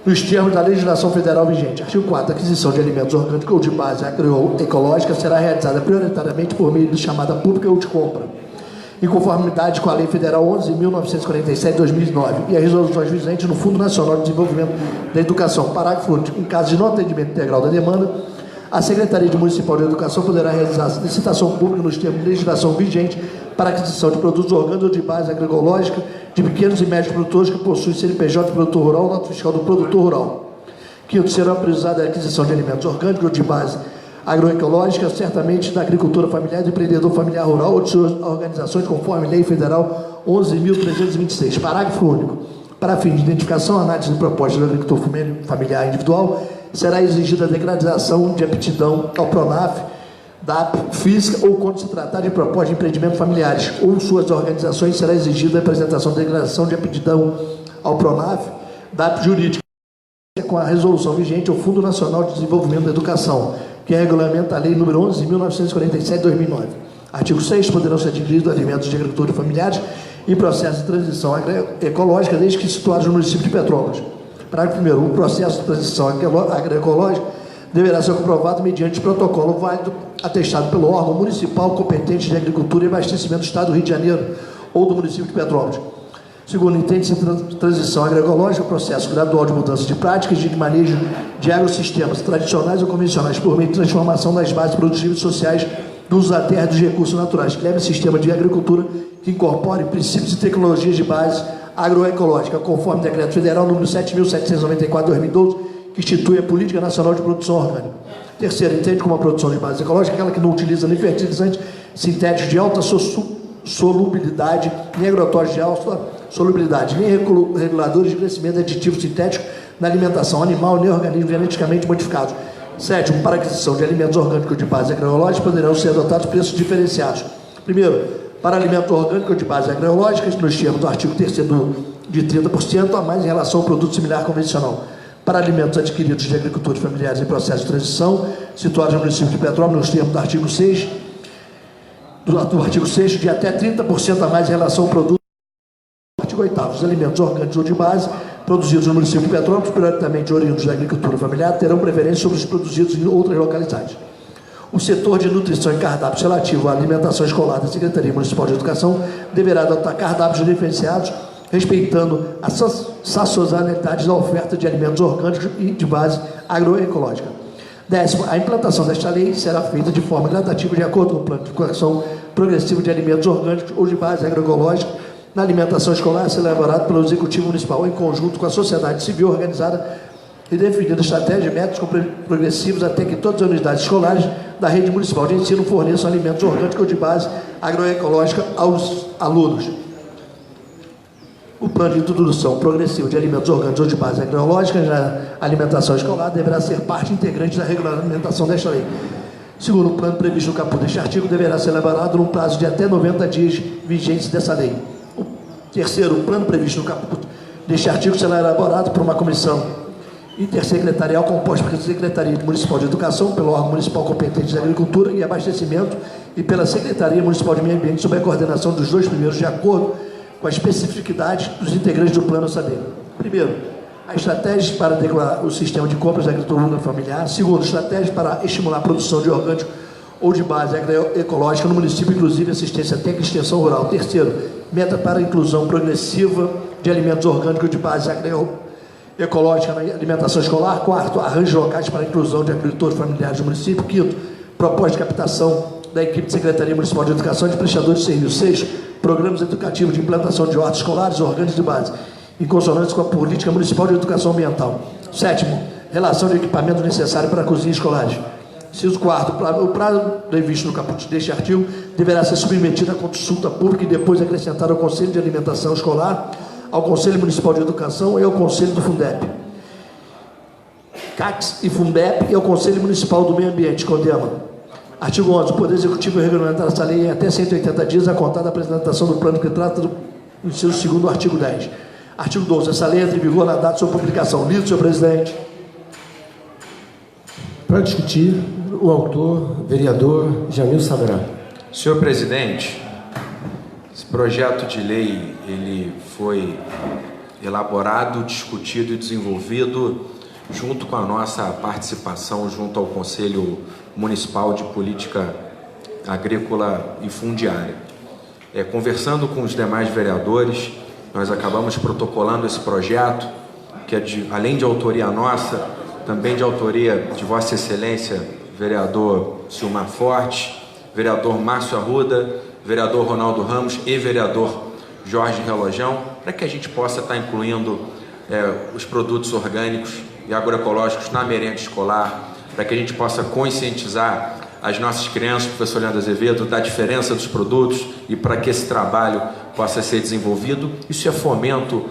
[SPEAKER 5] nos termos da legislação federal vigente. Artigo 4º. A aquisição de alimentos orgânicos ou de base agroecológica será realizada prioritariamente por meio de chamada pública ou de compra, em conformidade com a Lei Federal 11.947/2009 e as resoluções vigentes no Fundo Nacional de Desenvolvimento da Educação. Parágrafo único. Em caso de não atendimento integral da demanda, a Secretaria Municipal de Educação poderá realizar licitação pública nos termos de legislação vigente para aquisição de produtos orgânicos ou de base agroecológica de pequenos e médios produtores que possuem CNPJ de produtor rural ou nota fiscal do produtor rural. Quinto, será priorizada a aquisição de alimentos orgânicos ou de base agroecológica, certamente da agricultura familiar, do empreendedor familiar rural ou de suas organizações, conforme Lei Federal 11.326. Parágrafo único. Para fim de identificação, análise de proposta do agricultor familiar individual, será exigida a declaração de aptidão ao PRONAF, da física, ou quando se tratar de proposta de empreendimento familiares ou suas organizações, será exigida a apresentação da declaração de aptidão ao PRONAF, da jurídica, com a resolução vigente ao Fundo Nacional de Desenvolvimento da Educação, que regulamenta a Lei nº 11.947/2009. Artigo 6º. Poderão ser adquiridos alimentos de agricultura familiares em processo de transição agroecológica, desde que situados no município de Petrópolis. Parágrafo 1º. O processo de transição agroecológica deverá ser comprovado mediante protocolo válido atestado pelo órgão municipal competente de agricultura e abastecimento do Estado do Rio de Janeiro ou do município de Petrópolis. Segundo, entende-se transição agroecológica, processo gradual de mudança de práticas de manejo de agrossistemas tradicionais ou convencionais por meio de transformação das bases produtivas e sociais do uso da terra e dos recursos naturais, que leve a sistema de agricultura que incorpore princípios e tecnologias de base agroecológica, conforme o Decreto Federal número 7.794/2012, que institui a Política Nacional de Produção Orgânica. Terceiro, entende como a produção de base ecológica aquela que não utiliza nem fertilizantes sintéticos de alta solubilidade, nem agrotóxicos de alta solubilidade, nem reguladores de crescimento aditivos sintéticos na alimentação animal, nem organismos geneticamente modificados. Sétimo, para aquisição de alimentos orgânicos de base agroecológica poderão ser adotados preços diferenciados. Primeiro, para alimentos orgânicos de base agroecológica, nos termos do artigo 3º de 30% a mais em relação ao produto similar convencional. Para alimentos adquiridos de agricultores familiares em processo de transição, situados no município de Petrópolis, nos termos do artigo 6, de até 30% a mais em relação ao produto. Artigo 8º. Os alimentos orgânicos ou de base produzidos no município de Petrópolis, prioritariamente oriundos da agricultura familiar, terão preferência sobre os produzidos em outras localidades. O setor de nutrição e cardápios relativo à alimentação escolar da Secretaria Municipal de Educação deverá adotar cardápios diferenciados, respeitando a sazonalidade da oferta de alimentos orgânicos e de base agroecológica. Décimo, a implantação desta lei será feita de forma gradativa de acordo com o plano de educação progressivo de alimentos orgânicos ou de base agroecológica na alimentação escolar, a ser elaborado pelo Executivo Municipal em conjunto com a sociedade civil organizada e definida estratégia e métodos progressivos até que todas as unidades escolares da rede municipal de ensino forneçam alimentos orgânicos ou de base agroecológica aos alunos. O plano de introdução progressiva de alimentos orgânicos ou de base agroecológica na alimentação escolar deverá ser parte integrante da regulamentação desta lei. Segundo, o plano previsto no caput deste artigo deverá ser elaborado num prazo de até 90 dias de vigência dessa lei. Terceiro, o plano previsto no caput deste artigo será elaborado por uma comissão intersecretarial composta pela Secretaria Municipal de Educação, pelo órgão municipal competente de Agricultura e Abastecimento e pela Secretaria Municipal de Meio Ambiente, sob a coordenação dos dois primeiros, de acordo com as especificidades dos integrantes do plano a saber. Primeiro, a estratégia para adequar o sistema de compras da agricultura familiar. Segundo, estratégia para estimular a produção de orgânico ou de base agroecológica no município, inclusive assistência técnica e extensão rural. Terceiro, meta para a inclusão progressiva de alimentos orgânicos de base agroecológica na alimentação escolar. Quarto, arranjos locais para a inclusão de agricultores familiares do município. Quinto, proposta de captação da equipe de Secretaria Municipal de Educação de prestadores de serviço. Sexto, programas educativos de implantação de hortas escolares orgânicos de base, em consonância com a Política Municipal de Educação Ambiental. Sétimo, relação de equipamentos necessários para cozinhas escolares. Inciso quarto, o prazo previsto no caput deste artigo deverá ser submetido à consulta pública e depois acrescentado ao Conselho de Alimentação Escolar, ao Conselho Municipal de Educação e ao Conselho do Fundep. CACS e Fundep e ao Conselho Municipal do Meio Ambiente, condena. Artigo 11. O Poder Executivo regulamentar essa lei em até 180 dias a contar da apresentação do plano que trata do inciso 2º do artigo 10. Artigo 12. Essa lei entra em vigor na data de sua publicação. Lido, senhor presidente.
[SPEAKER 6] Para discutir, o autor, vereador Jamil Sabrá.
[SPEAKER 2] Senhor presidente, esse projeto de lei ele foi elaborado, discutido e desenvolvido junto com a nossa participação junto ao Conselho Municipal de Política Agrícola e Fundiária. Conversando com os demais vereadores, nós acabamos protocolando esse projeto, que é além de autoria nossa, também de autoria de Vossa Excelência, vereador Silmar Forte, vereador Márcio Arruda, vereador Ronaldo Ramos e vereador Jorge Relojão, para que a gente possa estar incluindo os produtos orgânicos e agroecológicos na merenda escolar, para que a gente possa conscientizar as nossas crianças, professor Leandro Azevedo, da diferença dos produtos e para que esse trabalho possa ser desenvolvido. Isso é fomento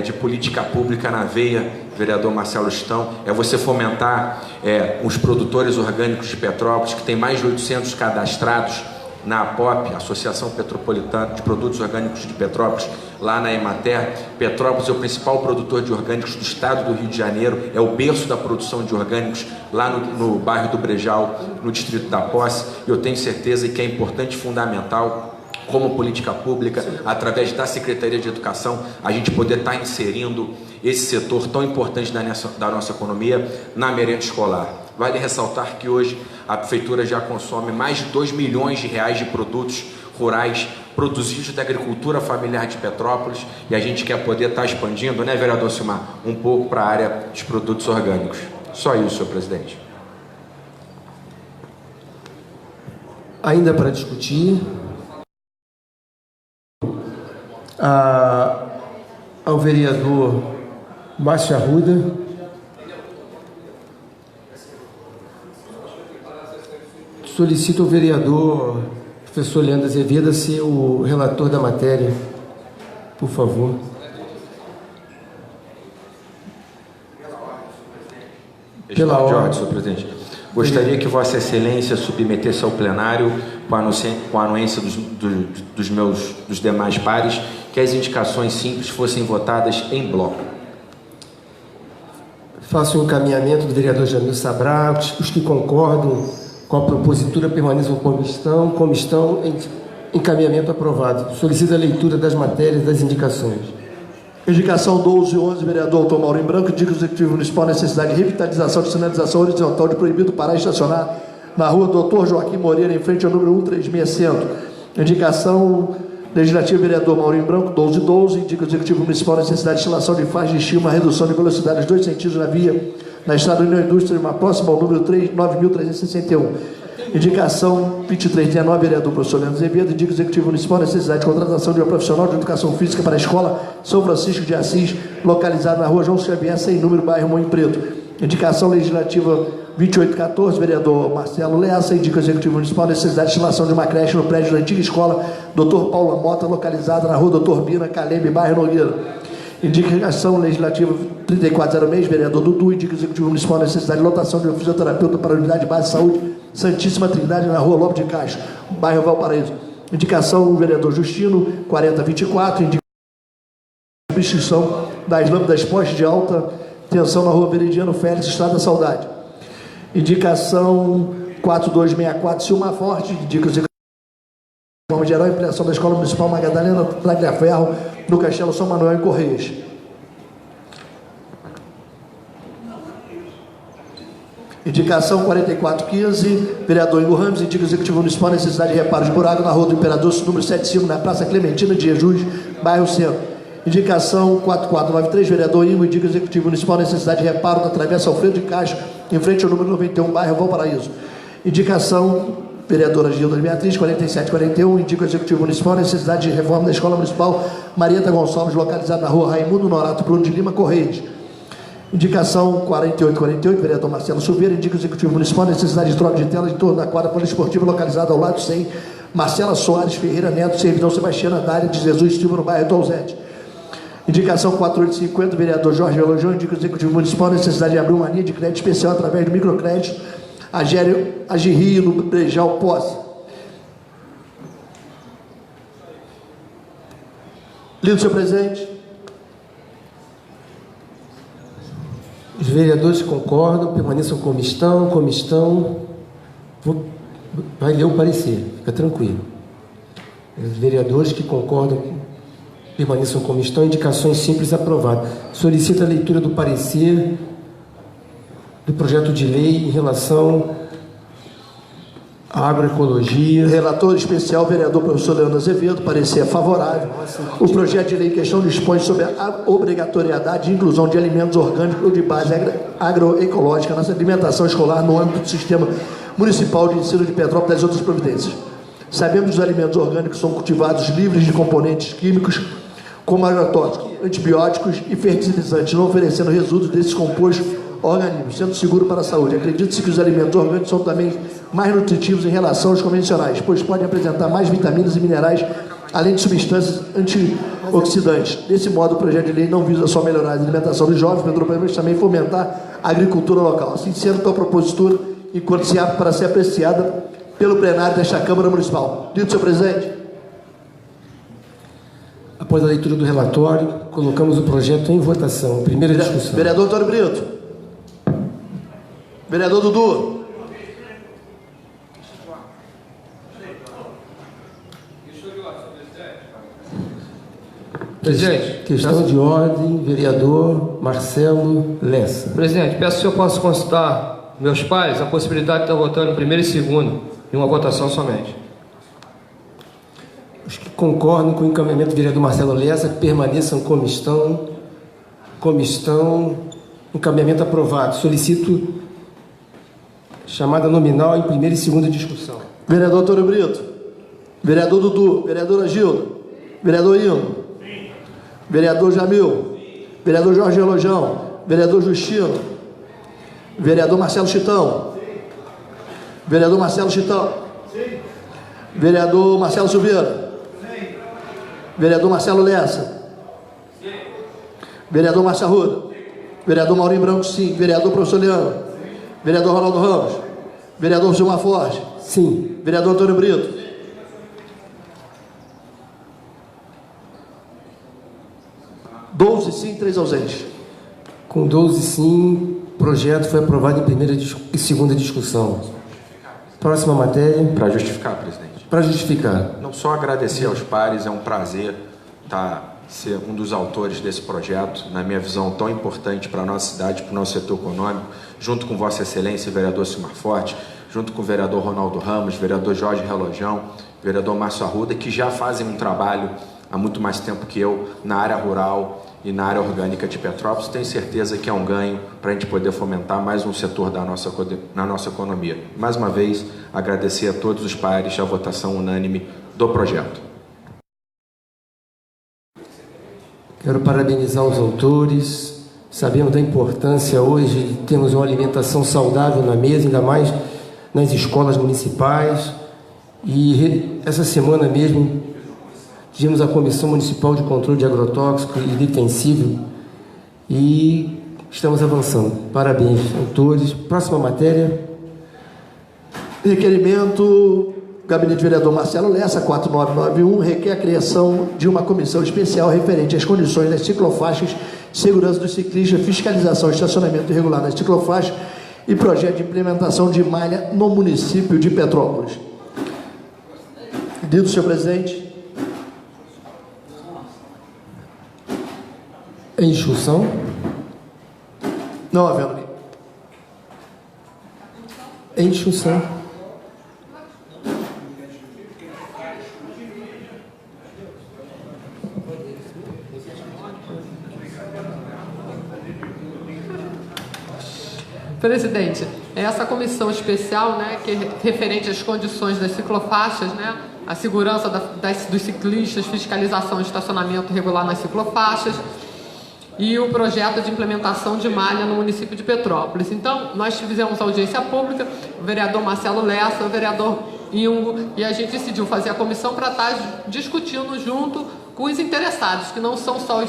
[SPEAKER 2] de política pública na veia, vereador Marcelo Estão, é você fomentar os produtores orgânicos de Petrópolis, que tem mais de 800 cadastrados na APOP, Associação Petropolitana de Produtos Orgânicos de Petrópolis, lá na Emater. Petrópolis é o principal produtor de orgânicos do estado do Rio de Janeiro, é o berço da produção de orgânicos lá no bairro do Brejal, no distrito da Posse. Eu tenho certeza que é importante e fundamental, como política pública, através da Secretaria de Educação, a gente poder estar inserindo esse setor tão importante da nossa economia na merenda escolar. Vale ressaltar que hoje a Prefeitura já consome mais de 2 milhões de reais de produtos rurais produzidos da agricultura familiar de Petrópolis, e a gente quer poder estar expandindo, né, vereador Silmar, um pouco para a área dos produtos orgânicos. Só isso, senhor presidente.
[SPEAKER 6] Ainda para discutir, ao vereador Márcio Arruda. Solicito ao vereador professor Leandro Azevedo ser o relator da matéria, por favor.
[SPEAKER 2] Pela ordem, senhor presidente. Gostaria que Vossa Excelência submetesse ao plenário, com a anuência dos demais pares, que as indicações simples fossem votadas em bloco.
[SPEAKER 6] Faço o encaminhamento do vereador Jamil Sabrá. Os que concordam com a propositura permaneçam como estão, encaminhamento aprovado. Solicito a leitura das matérias das indicações.
[SPEAKER 5] Indicação 12 e 11, vereador Dr. Maurinho Branco, indica o Executivo Municipal a necessidade de revitalização de sinalização horizontal de proibido parar e estacionar na rua Dr. Joaquim Moreira, em frente ao número 136 Centro. Indicação legislativa, vereador Maurinho Branco, 12 e 12, indica o Executivo Municipal a necessidade de instalação de faixa de estímulo, uma redução de velocidade dos 2 sentidos na via, na estrada União Indústria, uma próxima ao número 9.361. Indicação 2319, vereador professor Leandro Azevedo, indica o Executivo Municipal a necessidade de contratação de uma profissional de educação física para a escola São Francisco de Assis, localizada na rua João Xavier, sem número, bairro Moinho Preto. Indicação legislativa 2814, vereador Marcelo Lessa, indica o Executivo Municipal a necessidade de instalação de uma creche no prédio da antiga escola Dr. Paula Mota, localizada na rua Dr. Bina Caleb, bairro Nogueira. Indicação legislativa 3406, vereador Dudu, indica o Executivo Municipal a necessidade de lotação de um fisioterapeuta para a Unidade de Base de Saúde Santíssima Trindade, na rua Lobo de Castro, bairro Valparaíso. Indicação do vereador Justino 4024, indica a substituição das lâmpadas postes de alta manutenção na rua Veridiano Félix, Estrada Saudade. Indicação 4264, Silmar Forte, indica o executivo geral, ampliação da Escola Municipal Magdalena Tagliaferro, no Castelo São Manuel, em Correias. Indicação 4415, vereador Ingo Ramos, indica o Executivo Municipal a necessidade de reparo de buraco na Rua do Imperador, número 75, na Praça Clementina de Jesus, bairro Centro. Indicação 4493, vereador Ingo, indica o Executivo Municipal a necessidade de reparo na Travessa Alfredo de Castro, em frente ao número 91, bairro Valparaíso. Indicação, vereadora Gilda Beatriz, 4741, indica o Executivo Municipal a necessidade de reforma da Escola Municipal Marieta Gonçalves, localizada na Rua Raimundo Norato Bruno de Lima, Correios. Indicação 4848, vereador Marcelo Silveira, indica o Executivo Municipal a necessidade de troca de tela em torno da quadra poliesportiva localizada ao lado 100, Marcela Soares Ferreira Neto, Servidão Sebastiana da área de Jesus Silva, no bairro Dolzete. Indicação 4850, vereador Jorge Elojão, indica o Executivo Municipal a necessidade de abrir uma linha de crédito especial através do microcrédito Agirrio no Brejal Posse. Lido, senhor presidente.
[SPEAKER 6] Os vereadores concordam, permaneçam como estão. Vai ler o parecer, fica tranquilo. Os vereadores que concordam, permaneçam como estão, indicações simples aprovadas. Solicita a leitura do parecer do projeto de lei em relação à agroecologia.
[SPEAKER 5] Relator especial, vereador professor Leandro Azevedo, parecer favorável. O projeto de lei em questão dispõe sobre a obrigatoriedade de inclusão de alimentos orgânicos de base agroecológica na alimentação escolar no âmbito do Sistema Municipal de Ensino de Petrópolis e das outras providências. Sabemos que os alimentos orgânicos são cultivados livres de componentes químicos, como agrotóxicos, antibióticos e fertilizantes, não oferecendo resíduos desses compostos organismos, sendo seguro para a saúde. Acredita-se que os alimentos orgânicos são também mais nutritivos em relação aos convencionais, pois podem apresentar mais vitaminas e minerais, além de substâncias antioxidantes. Desse modo, o projeto de lei não visa só melhorar a alimentação dos jovens, mas também fomentar a agricultura local. Assim sendo, tua propositura, enquanto se apta para ser apreciada pelo plenário desta Câmara Municipal. Dito, senhor presidente.
[SPEAKER 6] Após a leitura do relatório, colocamos o projeto em votação. Primeira discussão.
[SPEAKER 5] Vereador Antônio Brito. Vereador Dudu.
[SPEAKER 1] Presidente.
[SPEAKER 6] Questão de ordem, vereador Marcelo Lessa.
[SPEAKER 1] Presidente, peço se eu posso consultar meus pares a possibilidade de estar votando em primeiro e segundo, em uma votação somente.
[SPEAKER 6] Os que concordam com o encaminhamento do vereador Marcelo Lessa permaneçam como estão. Encaminhamento aprovado. Solicito chamada nominal em primeira e segunda discussão.
[SPEAKER 5] Vereador Antônio Brito. Vereador Dudu. Vereadora Gilda. Vereador Ingo. Vereador Jamil. Vereador Jorge Elojão. Vereador Justino. Vereador Marcelo Chitão. Vereador Marcelo Chitão. Vereador Marcelo Silveira. Vereador Marcelo Lessa. Vereador Márcio Arruda. Vereador Maurinho Branco, sim. Vereador professor Leandro. Vereador Ronaldo Ramos. Vereador Silmar Forte.
[SPEAKER 6] Sim.
[SPEAKER 5] Vereador Antônio Brito. Doze sim, 3 ausentes.
[SPEAKER 6] Com 12 sim, o projeto foi aprovado em primeira e segunda discussão. Próxima matéria.
[SPEAKER 2] Para justificar, presidente.
[SPEAKER 6] Para justificar.
[SPEAKER 2] Não só agradecer aos pares, é um prazer ser um dos autores desse projeto, na minha visão, tão importante para a nossa cidade, para o nosso setor econômico, junto com Vossa Excelência, vereador Silmar Forte, junto com o vereador Ronaldo Ramos, vereador Jorge Relojão, vereador Márcio Arruda, que já fazem um trabalho há muito mais tempo que eu na área rural e na área orgânica de Petrópolis. Tenho certeza que é um ganho para a gente poder fomentar mais um setor na nossa economia. Mais uma vez, agradecer a todos os pares a votação unânime do projeto.
[SPEAKER 6] Quero parabenizar os autores. Sabemos da importância hoje de termos uma alimentação saudável na mesa, ainda mais nas escolas municipais. E essa semana mesmo tivemos a Comissão Municipal de Controle de Agrotóxico e Defensivo e estamos avançando. Parabéns, autores. Próxima matéria.
[SPEAKER 5] Requerimento Gabinete Vereador Marcelo Lessa, 4991, requer a criação de uma comissão especial referente às condições das ciclofaixas segurança dos ciclistas, fiscalização e estacionamento irregular nas ciclofaixas e projeto de implementação de malha no município de Petrópolis. Dito, senhor presidente.
[SPEAKER 6] Em discussão?
[SPEAKER 5] Não havendo.
[SPEAKER 6] Em discussão.
[SPEAKER 8] Presidente, essa comissão especial, né, que é referente às condições das ciclofaixas, né, a segurança dos ciclistas, fiscalização e estacionamento regular nas ciclofaixas e o projeto de implementação de malha no município de Petrópolis. Então, nós fizemos audiência pública, o vereador Marcelo Lessa, o vereador Ingo, e a gente decidiu fazer a comissão para estar discutindo junto com os interessados, que não são só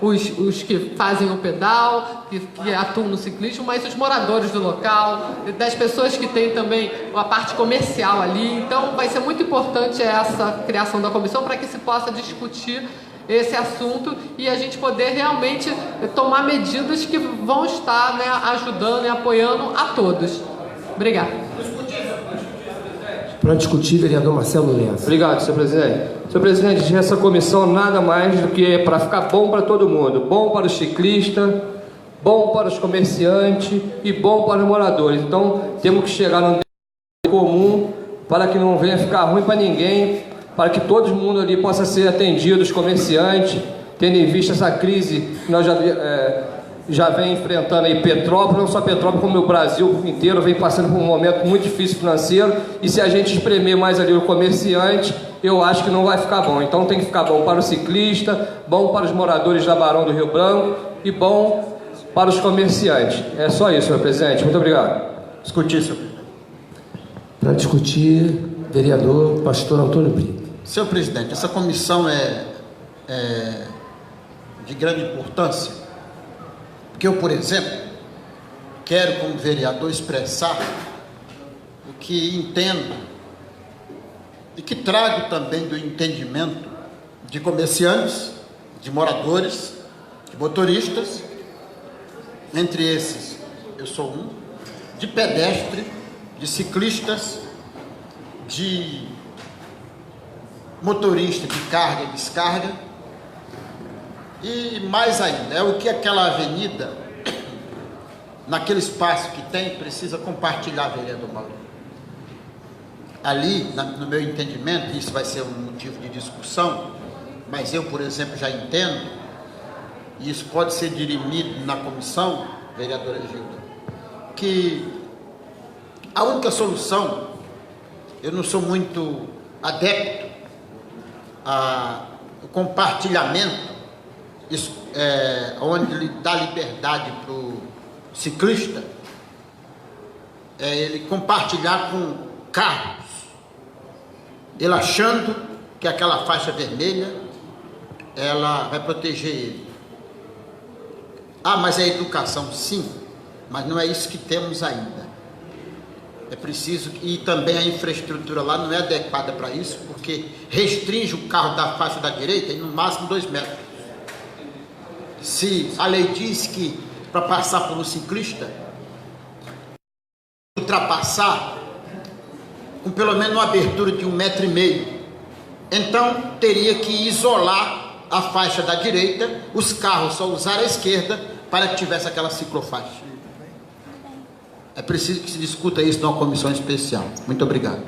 [SPEAKER 8] os que fazem o pedal, que atuam no ciclismo, mas os moradores do local, das pessoas que têm também a parte comercial ali. Então, vai ser muito importante essa criação da comissão para que se possa discutir esse assunto e a gente poder realmente tomar medidas que vão estar, né, ajudando e apoiando a todos. Obrigada.
[SPEAKER 6] Para discutir, vereador Marcelo Lessa.
[SPEAKER 1] Obrigado, senhor presidente. Senhor presidente, essa comissão nada mais do que para ficar bom para todo mundo. Bom para o ciclista, bom para os comerciantes e bom para os moradores. Então, temos que chegar num comum para que não venha ficar ruim para ninguém, para que todo mundo ali possa ser atendido, os comerciantes, tendo em vista essa crise que nós já vem enfrentando aí Petrópolis, não só Petrópolis, como o Brasil inteiro vem passando por um momento muito difícil financeiro, e se a gente espremer mais ali o comerciante, eu acho que não vai ficar bom. Então tem que ficar bom para o ciclista, bom para os moradores da Barão do Rio Branco e bom para os comerciantes. É só isso, senhor presidente. Muito obrigado.
[SPEAKER 2] Discutir, senhor presidente.
[SPEAKER 6] Para discutir, vereador Pastor Antônio Brito.
[SPEAKER 7] Senhor presidente, essa comissão é de grande importância, porque eu, por exemplo, quero, como vereador, expressar o que entendo e que trago também do entendimento de comerciantes, de moradores, de motoristas, entre esses eu sou um, de pedestre, de ciclistas, de motorista de carga e descarga, e mais ainda, é o que aquela avenida, naquele espaço que tem, precisa compartilhar, vereador Mauro. Ali, no meu entendimento, isso vai ser um motivo de discussão, mas eu, por exemplo, já entendo, e isso pode ser dirimido na comissão, vereadora Gilda, que a única solução, eu não sou muito adepto o compartilhamento, isso, onde ele dá liberdade para o ciclista, ele compartilhar com carros, ele achando que aquela faixa vermelha ela vai proteger ele. Mas é educação, sim, mas não é isso que temos ainda. É preciso, e também a infraestrutura lá não é adequada para isso, porque restringe o carro da faixa da direita em no máximo 2 metros. Se a lei diz que para passar por um ciclista, ultrapassar com pelo menos uma abertura de 1,5 metro, então teria que isolar a faixa da direita, os carros só usar a esquerda para que tivesse aquela ciclofaixa. É preciso que se discuta isso numa comissão especial. Muito obrigado.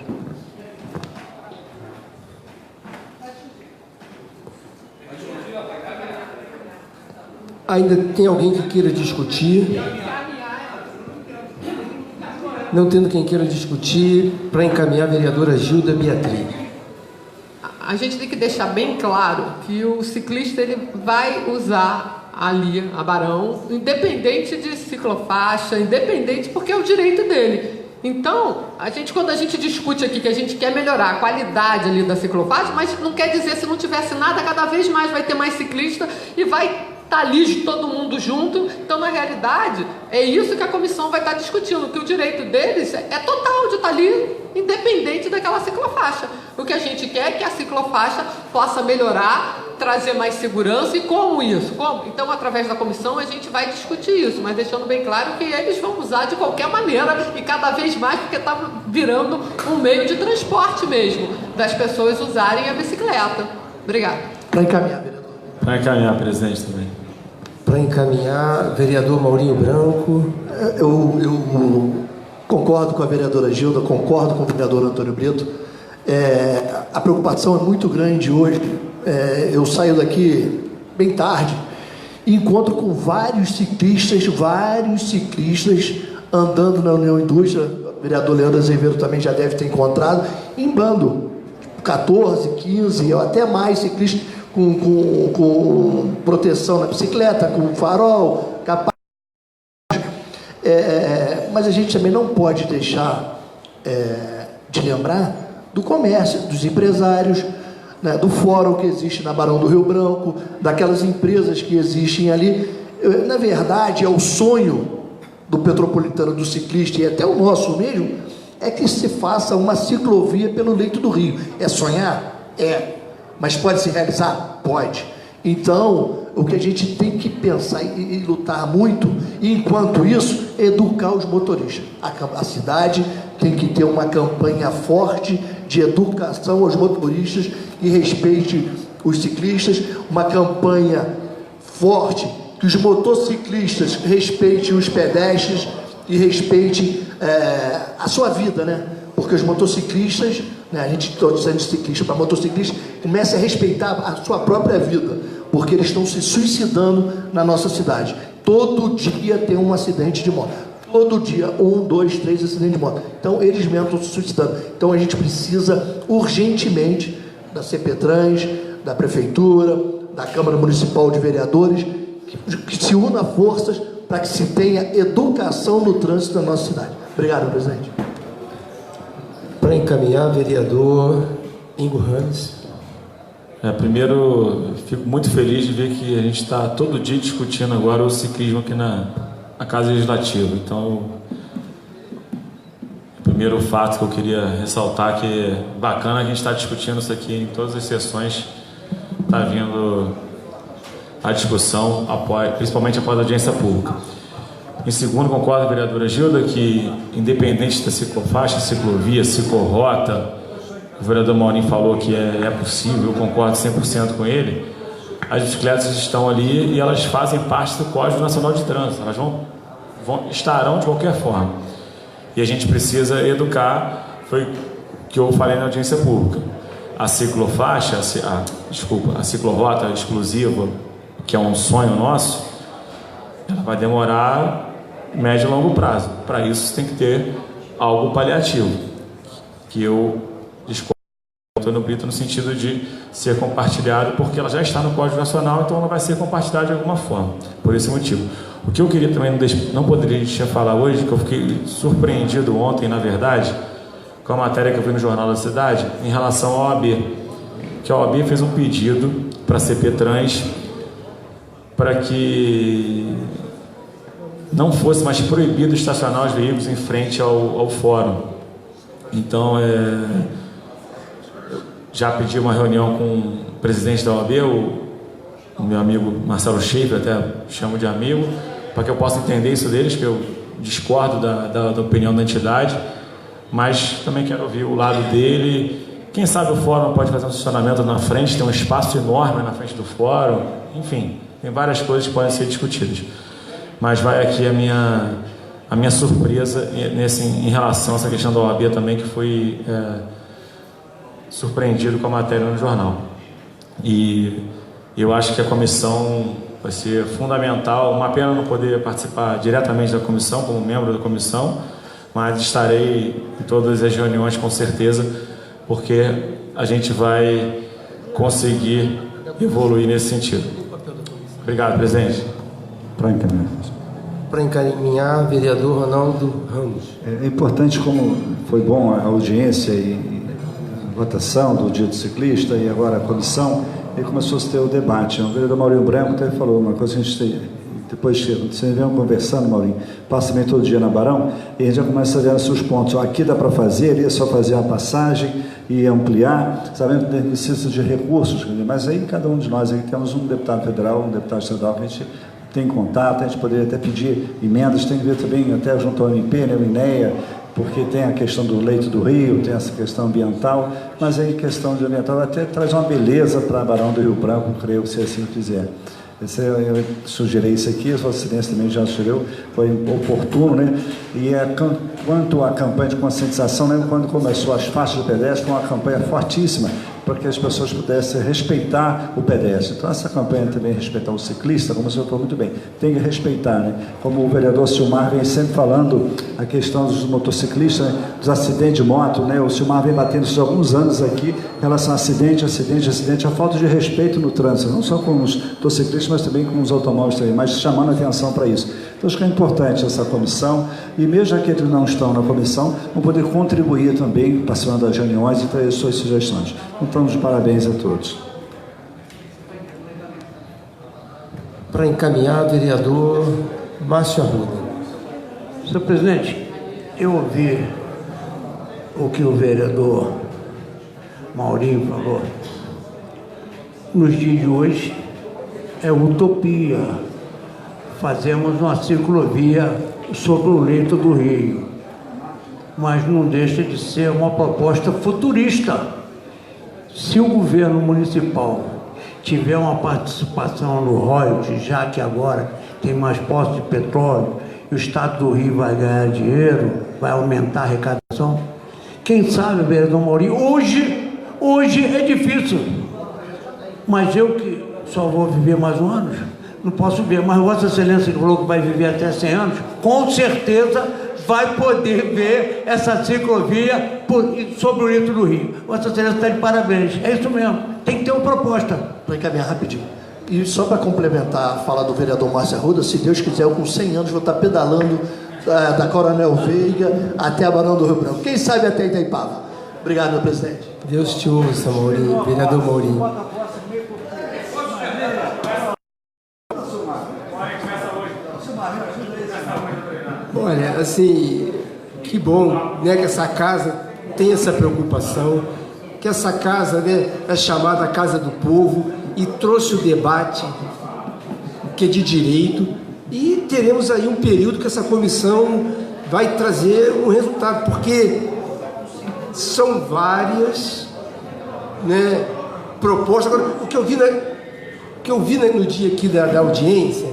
[SPEAKER 6] Ainda tem alguém que queira discutir? Não tendo quem queira discutir, para encaminhar a vereadora Gilda Beatriz.
[SPEAKER 8] A gente tem que deixar bem claro que o ciclista ele vai usar ali a Barão, independente de ciclofaixa, independente, porque é o direito dele. Então, quando a gente discute aqui que a gente quer melhorar a qualidade ali da ciclofaixa, mas não quer dizer, se não tivesse nada, cada vez mais vai ter mais ciclista e vai está ali todo mundo junto. Então, na realidade, é isso que a comissão vai estar discutindo, que o direito deles é total de estar ali, independente daquela ciclofaixa. O que a gente quer é que a ciclofaixa possa melhorar, trazer mais segurança. E como isso? Como? Então, através da comissão, a gente vai discutir isso, mas deixando bem claro que eles vão usar de qualquer maneira e cada vez mais, porque está virando um meio de transporte mesmo, das pessoas usarem a bicicleta. Obrigada.
[SPEAKER 5] Para encaminhar, vereador.
[SPEAKER 9] Para encaminhar, presidente, também.
[SPEAKER 6] Para encaminhar, vereador Maurinho Branco.
[SPEAKER 5] Eu concordo com a vereadora Gilda, concordo com o vereador Antônio Brito. A preocupação é muito grande hoje. Eu saio daqui bem tarde e encontro com vários ciclistas andando na União Indústria. O vereador Leandro Azevedo também já deve ter encontrado, em bando, 14, 15, ou até mais ciclistas com proteção na bicicleta, com farol, capaz. Mas a gente também não pode deixar de lembrar do comércio, dos empresários, né, do fórum que existe na Barão do Rio Branco, daquelas empresas que existem ali. Na verdade, é o sonho do Petropolitano, do ciclista, e até o nosso mesmo, é que se faça uma ciclovia pelo leito do rio. É sonhar? É. Mas pode se realizar? Pode. Então, o que a gente tem que pensar e lutar muito, e enquanto isso, educar os motoristas. A cidade tem que ter uma campanha forte de educação aos motoristas que respeite os ciclistas, uma campanha forte que os motociclistas respeitem os pedestres e respeitem a sua vida, né? Porque os motociclistas, né, a gente está dizendo de ciclista para motociclista, comece a respeitar a sua própria vida, porque eles estão se suicidando na nossa cidade. Todo dia tem um acidente de moto. Todo dia, 1, 2, 3 acidentes de moto. Então, eles mesmos estão se suicidando. Então, a gente precisa urgentemente da CPTrans, da Prefeitura, da Câmara Municipal de Vereadores, que se una forças para que se tenha educação no trânsito da nossa cidade. Obrigado, presidente.
[SPEAKER 6] Para encaminhar, vereador Ingo Ramos.
[SPEAKER 9] Primeiro, fico muito feliz de ver que a gente está todo dia discutindo agora o ciclismo aqui na Casa Legislativa. Então, o primeiro fato que eu queria ressaltar, que é bacana a gente estar discutindo isso aqui em todas as sessões, está vindo a discussão, principalmente após a audiência pública. Em segundo, concordo com a vereadora Gilda que, independente da ciclofaixa, ciclovia, ciclorrota, o vereador Maurinho falou que é possível, eu concordo 100% com ele, as bicicletas estão ali e elas fazem parte do Código Nacional de Trânsito, elas estarão de qualquer forma. E a gente precisa educar, foi o que eu falei na audiência pública. A ciclofaixa, a ciclorrota exclusiva, que é um sonho nosso, ela vai demorar médio e longo prazo. Para isso, tem que ter algo paliativo, que eu discordo do Antônio Brito no sentido de ser compartilhado, porque ela já está no Código Nacional, então ela vai ser compartilhada de alguma forma, por esse motivo. O que eu queria também, não poderia deixar de falar hoje, que eu fiquei surpreendido ontem, na verdade, com a matéria que eu vi no Jornal da Cidade, em relação à OAB, que a OAB fez um pedido para a CPTrans para que não fosse mais proibido estacionar os veículos em frente ao fórum. Então, já pedi uma reunião com o presidente da OAB, o meu amigo Marcelo Schaefer, até chamo de amigo, para que eu possa entender isso deles, que eu discordo da opinião da entidade, mas também quero ouvir o lado dele. Quem sabe o fórum pode fazer um estacionamento na frente, tem um espaço enorme na frente do fórum, enfim, tem várias coisas que podem ser discutidas. Mas vai aqui a minha surpresa em relação a essa questão da OAB também, que fui surpreendido com a matéria no jornal. E eu acho que a comissão vai ser fundamental. Uma pena não poder participar diretamente da comissão, como membro da comissão, mas estarei em todas as reuniões com certeza, porque a gente vai conseguir evoluir nesse sentido. Obrigado, presidente.
[SPEAKER 6] Para encaminhar, vereador Ronaldo Ramos.
[SPEAKER 10] É importante, como foi bom a audiência e a votação do Dia do Ciclista e agora a comissão, e começou a ter o debate. O vereador Maurinho Branco até falou uma coisa que a gente depois você vem conversando, Maurinho, passa também todo dia na Barão, e a gente já começa a ver os seus pontos. Aqui dá para fazer, ali é só fazer uma passagem e ampliar, sabendo que necessita de recursos, mas aí cada um de nós aqui temos um deputado federal, um deputado estadual que a gente tem contato, a gente poderia até pedir emendas, tem que ver também até junto ao MP, né, o INEA, porque tem a questão do leito do rio, tem essa questão ambiental, mas aí questão de ambiental até traz uma beleza para Barão do Rio Branco, creio que se assim quiser. Eu sugeri isso aqui, a Vossa Excelência também já sugeriu, foi oportuno, né? E quanto à campanha de conscientização, né, quando começou as faixas de pedestre, foi uma campanha fortíssima para que as pessoas pudessem respeitar o pedestre. Então, essa campanha também respeitar o ciclista, como o senhor falou muito bem, tem que respeitar, né? Como o vereador Silmar vem sempre falando a questão dos motociclistas, né? Dos acidentes de moto, né? O Silmar vem batendo isso há alguns anos aqui, em relação a acidente, a falta de respeito no trânsito, não só com os motociclistas, mas também com os automóveis também, mas chamando a atenção para isso. Então, acho que é importante essa comissão, e mesmo aqueles que não estão na comissão, vão poder contribuir também, participando das reuniões e trazer suas sugestões. Então, de parabéns a todos.
[SPEAKER 6] Para encaminhar, vereador Márcio Arruda.
[SPEAKER 3] Senhor presidente, eu ouvi o que o vereador Maurinho falou. Nos dias de hoje, é utopia. Fazemos uma ciclovia sobre o leito do rio, mas não deixa de ser uma proposta futurista. Se o governo municipal tiver uma participação no royalties, já que agora tem mais poços de petróleo e o estado do Rio vai ganhar dinheiro, vai aumentar a arrecadação, quem sabe, vereador Maurinho, hoje é difícil, mas eu que só vou viver mais um ano, não posso ver, mas Vossa Excelência falou que vai viver até 100 anos, com certeza vai poder ver essa ciclovia sobre o leito do rio. Vossa Excelência está de parabéns, é isso mesmo, tem que ter uma proposta.
[SPEAKER 5] Para encaminhar rapidinho. E só para complementar a fala do vereador Márcio Arruda, se Deus quiser, eu com 100 anos vou estar pedalando da Coronel Veiga até a Barão do Rio Branco. Quem sabe até Itaipava. Obrigado, meu presidente.
[SPEAKER 6] Deus te ouça, Maurinho, vereador Maurinho. Olha, assim, que bom, né, que essa casa tem essa preocupação, que essa casa, né, é chamada Casa do Povo e trouxe o debate que é de direito, e teremos aí um período que essa comissão vai trazer um resultado, porque são várias, né, propostas. Agora, o que eu vi no dia aqui da audiência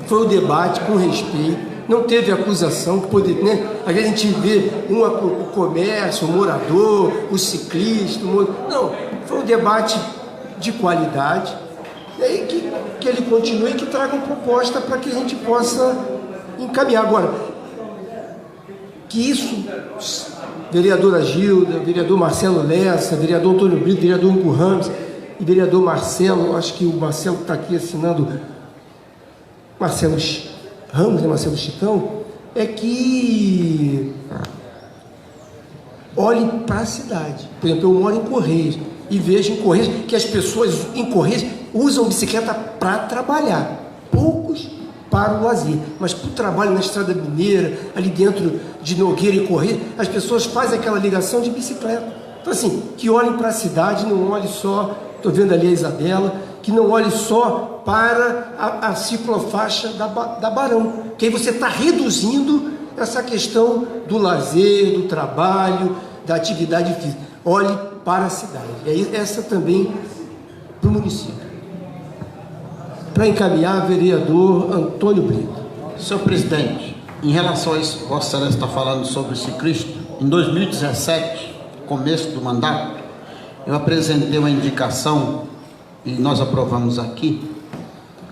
[SPEAKER 6] foi o debate com respeito. Não teve acusação, que poderia, né? A gente vê o comércio, o morador, o ciclista, não, foi um debate de qualidade, e aí que ele continue e que traga uma proposta para que a gente possa encaminhar. Agora, que isso, vereadora Gilda, vereador Marcelo Lessa, vereador Antônio Brito, vereador Hugo Ramos e vereador Marcelo, acho que o Marcelo está aqui assinando, Marcelo Ramos, né, Marcelo Chicão, é que olhem para a cidade. Por exemplo, eu moro em Correios e vejo em Correios que as pessoas em Correios usam bicicleta para trabalhar, poucos para o lazer, mas para o trabalho na Estrada Mineira, ali dentro de Nogueira e Correios, as pessoas fazem aquela ligação de bicicleta. Então, assim, que olhem para a cidade, não olhem só, estou vendo ali a Isabela, que não olhe só para a ciclofaixa da Barão, que aí você está reduzindo essa questão do lazer, do trabalho, da atividade física. Olhe para a cidade. E aí, essa também para o município. Para encaminhar, vereador Antônio Brito.
[SPEAKER 7] Senhor presidente, em relação a isso, Vossa Excelência está falando sobre o ciclista. Em 2017, começo do mandato, eu apresentei uma indicação e nós aprovamos aqui,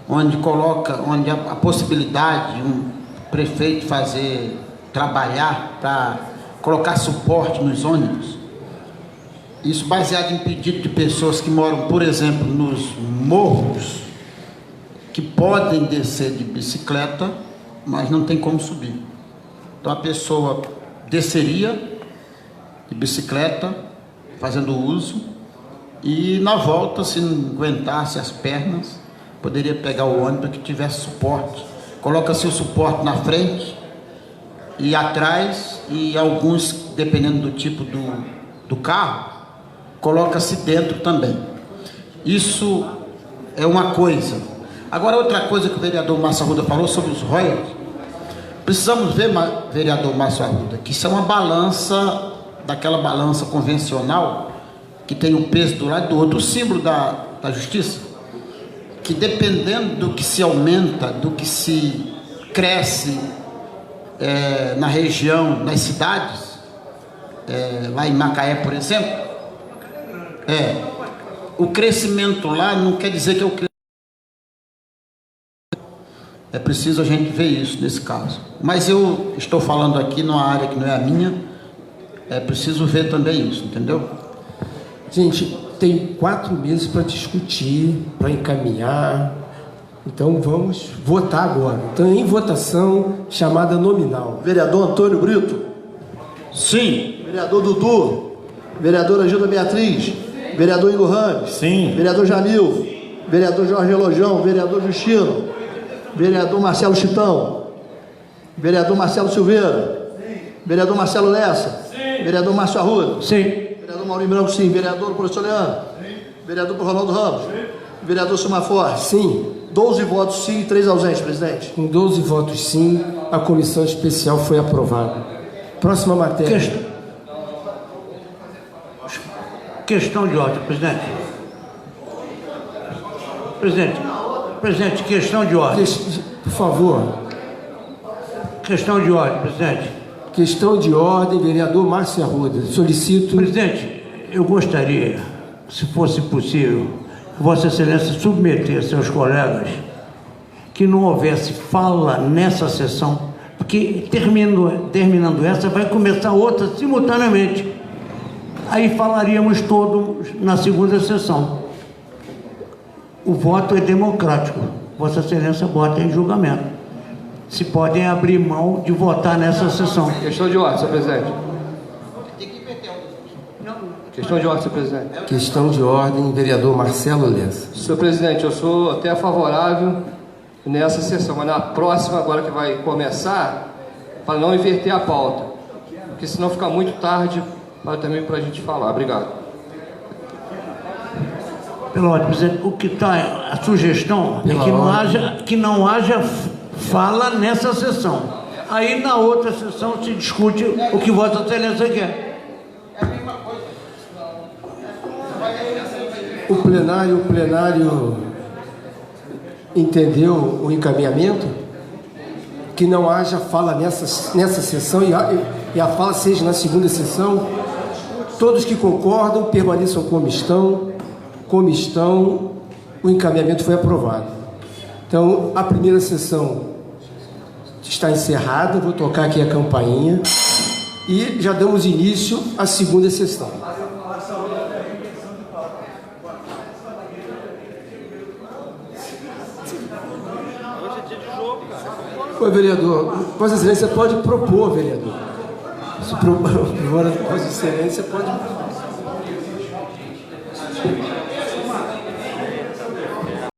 [SPEAKER 7] onde a possibilidade de um prefeito trabalhar para colocar suporte nos ônibus, isso baseado em pedido de pessoas que moram, por exemplo, nos morros, que podem descer de bicicleta, mas não tem como subir. Então a pessoa desceria de bicicleta, fazendo uso, E na volta, se não aguentasse as pernas, poderia pegar o ônibus que tivesse suporte. Coloca-se o suporte na frente e atrás, e alguns, dependendo do tipo do carro, coloca-se dentro também. Isso é uma coisa. Agora, outra coisa que o vereador Márcio Arruda falou sobre os royalties, precisamos ver, vereador Márcio Arruda, que isso é uma balança, daquela balança convencional, que tem um peso do lado do outro, o símbolo da justiça, que dependendo do que se aumenta, do que se cresce na região, nas cidades, lá em Macaé, por exemplo, o crescimento lá não quer dizer que é o crescimento. É preciso a gente ver isso nesse caso. Mas eu estou falando aqui numa área que não é a minha, é preciso ver também isso, entendeu?
[SPEAKER 6] Gente, tem 4 meses para discutir, para encaminhar. Então vamos votar agora. Então, em votação, chamada nominal.
[SPEAKER 5] Vereador Antônio Brito?
[SPEAKER 3] Sim.
[SPEAKER 5] Vereador Dudu? Vereadora Gilda Beatriz? Vereador Igor Ramos?
[SPEAKER 3] Sim.
[SPEAKER 5] Vereador Jamil? Vereador Jorge Elojão? Vereador Justino? Vereador Marcelo Chitão? Vereador Marcelo Silveira? Vereador Marcelo Lessa? Vereador Márcio Arruda?
[SPEAKER 3] Sim.
[SPEAKER 5] Vereador Maurinho Branco, sim. Vereador professor Leandro? Vereador Ronaldo Ramos? Vereador Silmar Forte?
[SPEAKER 6] Sim.
[SPEAKER 5] 12 votos sim e 3 ausentes, presidente.
[SPEAKER 6] Com 12 votos sim, a comissão especial foi aprovada. Próxima matéria.
[SPEAKER 3] Questão de ordem, presidente. Presidente, questão de ordem.
[SPEAKER 6] Por favor.
[SPEAKER 3] Questão de ordem, presidente.
[SPEAKER 6] Questão de ordem, vereador Márcio Arruda. Solicito...
[SPEAKER 3] Presidente, eu gostaria, se fosse possível, que Vossa Excelência submetesse aos colegas que não houvesse fala nessa sessão, porque terminando essa, vai começar outra simultaneamente. Aí falaríamos todos na segunda sessão. O voto é democrático. Vossa Excelência bota em julgamento se podem abrir mão de votar nessa sessão.
[SPEAKER 1] Questão de ordem, senhor presidente. Questão de ordem, senhor presidente.
[SPEAKER 6] Questão de ordem, vereador Marcelo Lessa.
[SPEAKER 1] Senhor presidente, eu sou até favorável nessa sessão, mas na próxima, agora que vai começar, para não inverter a pauta, porque senão fica muito tarde também para a gente falar. Obrigado.
[SPEAKER 3] Pela ordem, presidente, o que está, a sugestão é que não haja fala nessa sessão. Aí na outra sessão se discute o que Vossa Excelência quer.
[SPEAKER 6] O plenário entendeu o encaminhamento? Que não haja fala nessa sessão e a fala seja na segunda sessão. Todos que concordam permaneçam como estão. Como estão, o encaminhamento foi aprovado. Então, a primeira sessão está encerrada. Vou tocar aqui a campainha e já damos início à segunda sessão. Oi, vereador. Vossa Excelência pode propor, vereador. Vossa Excelência pode...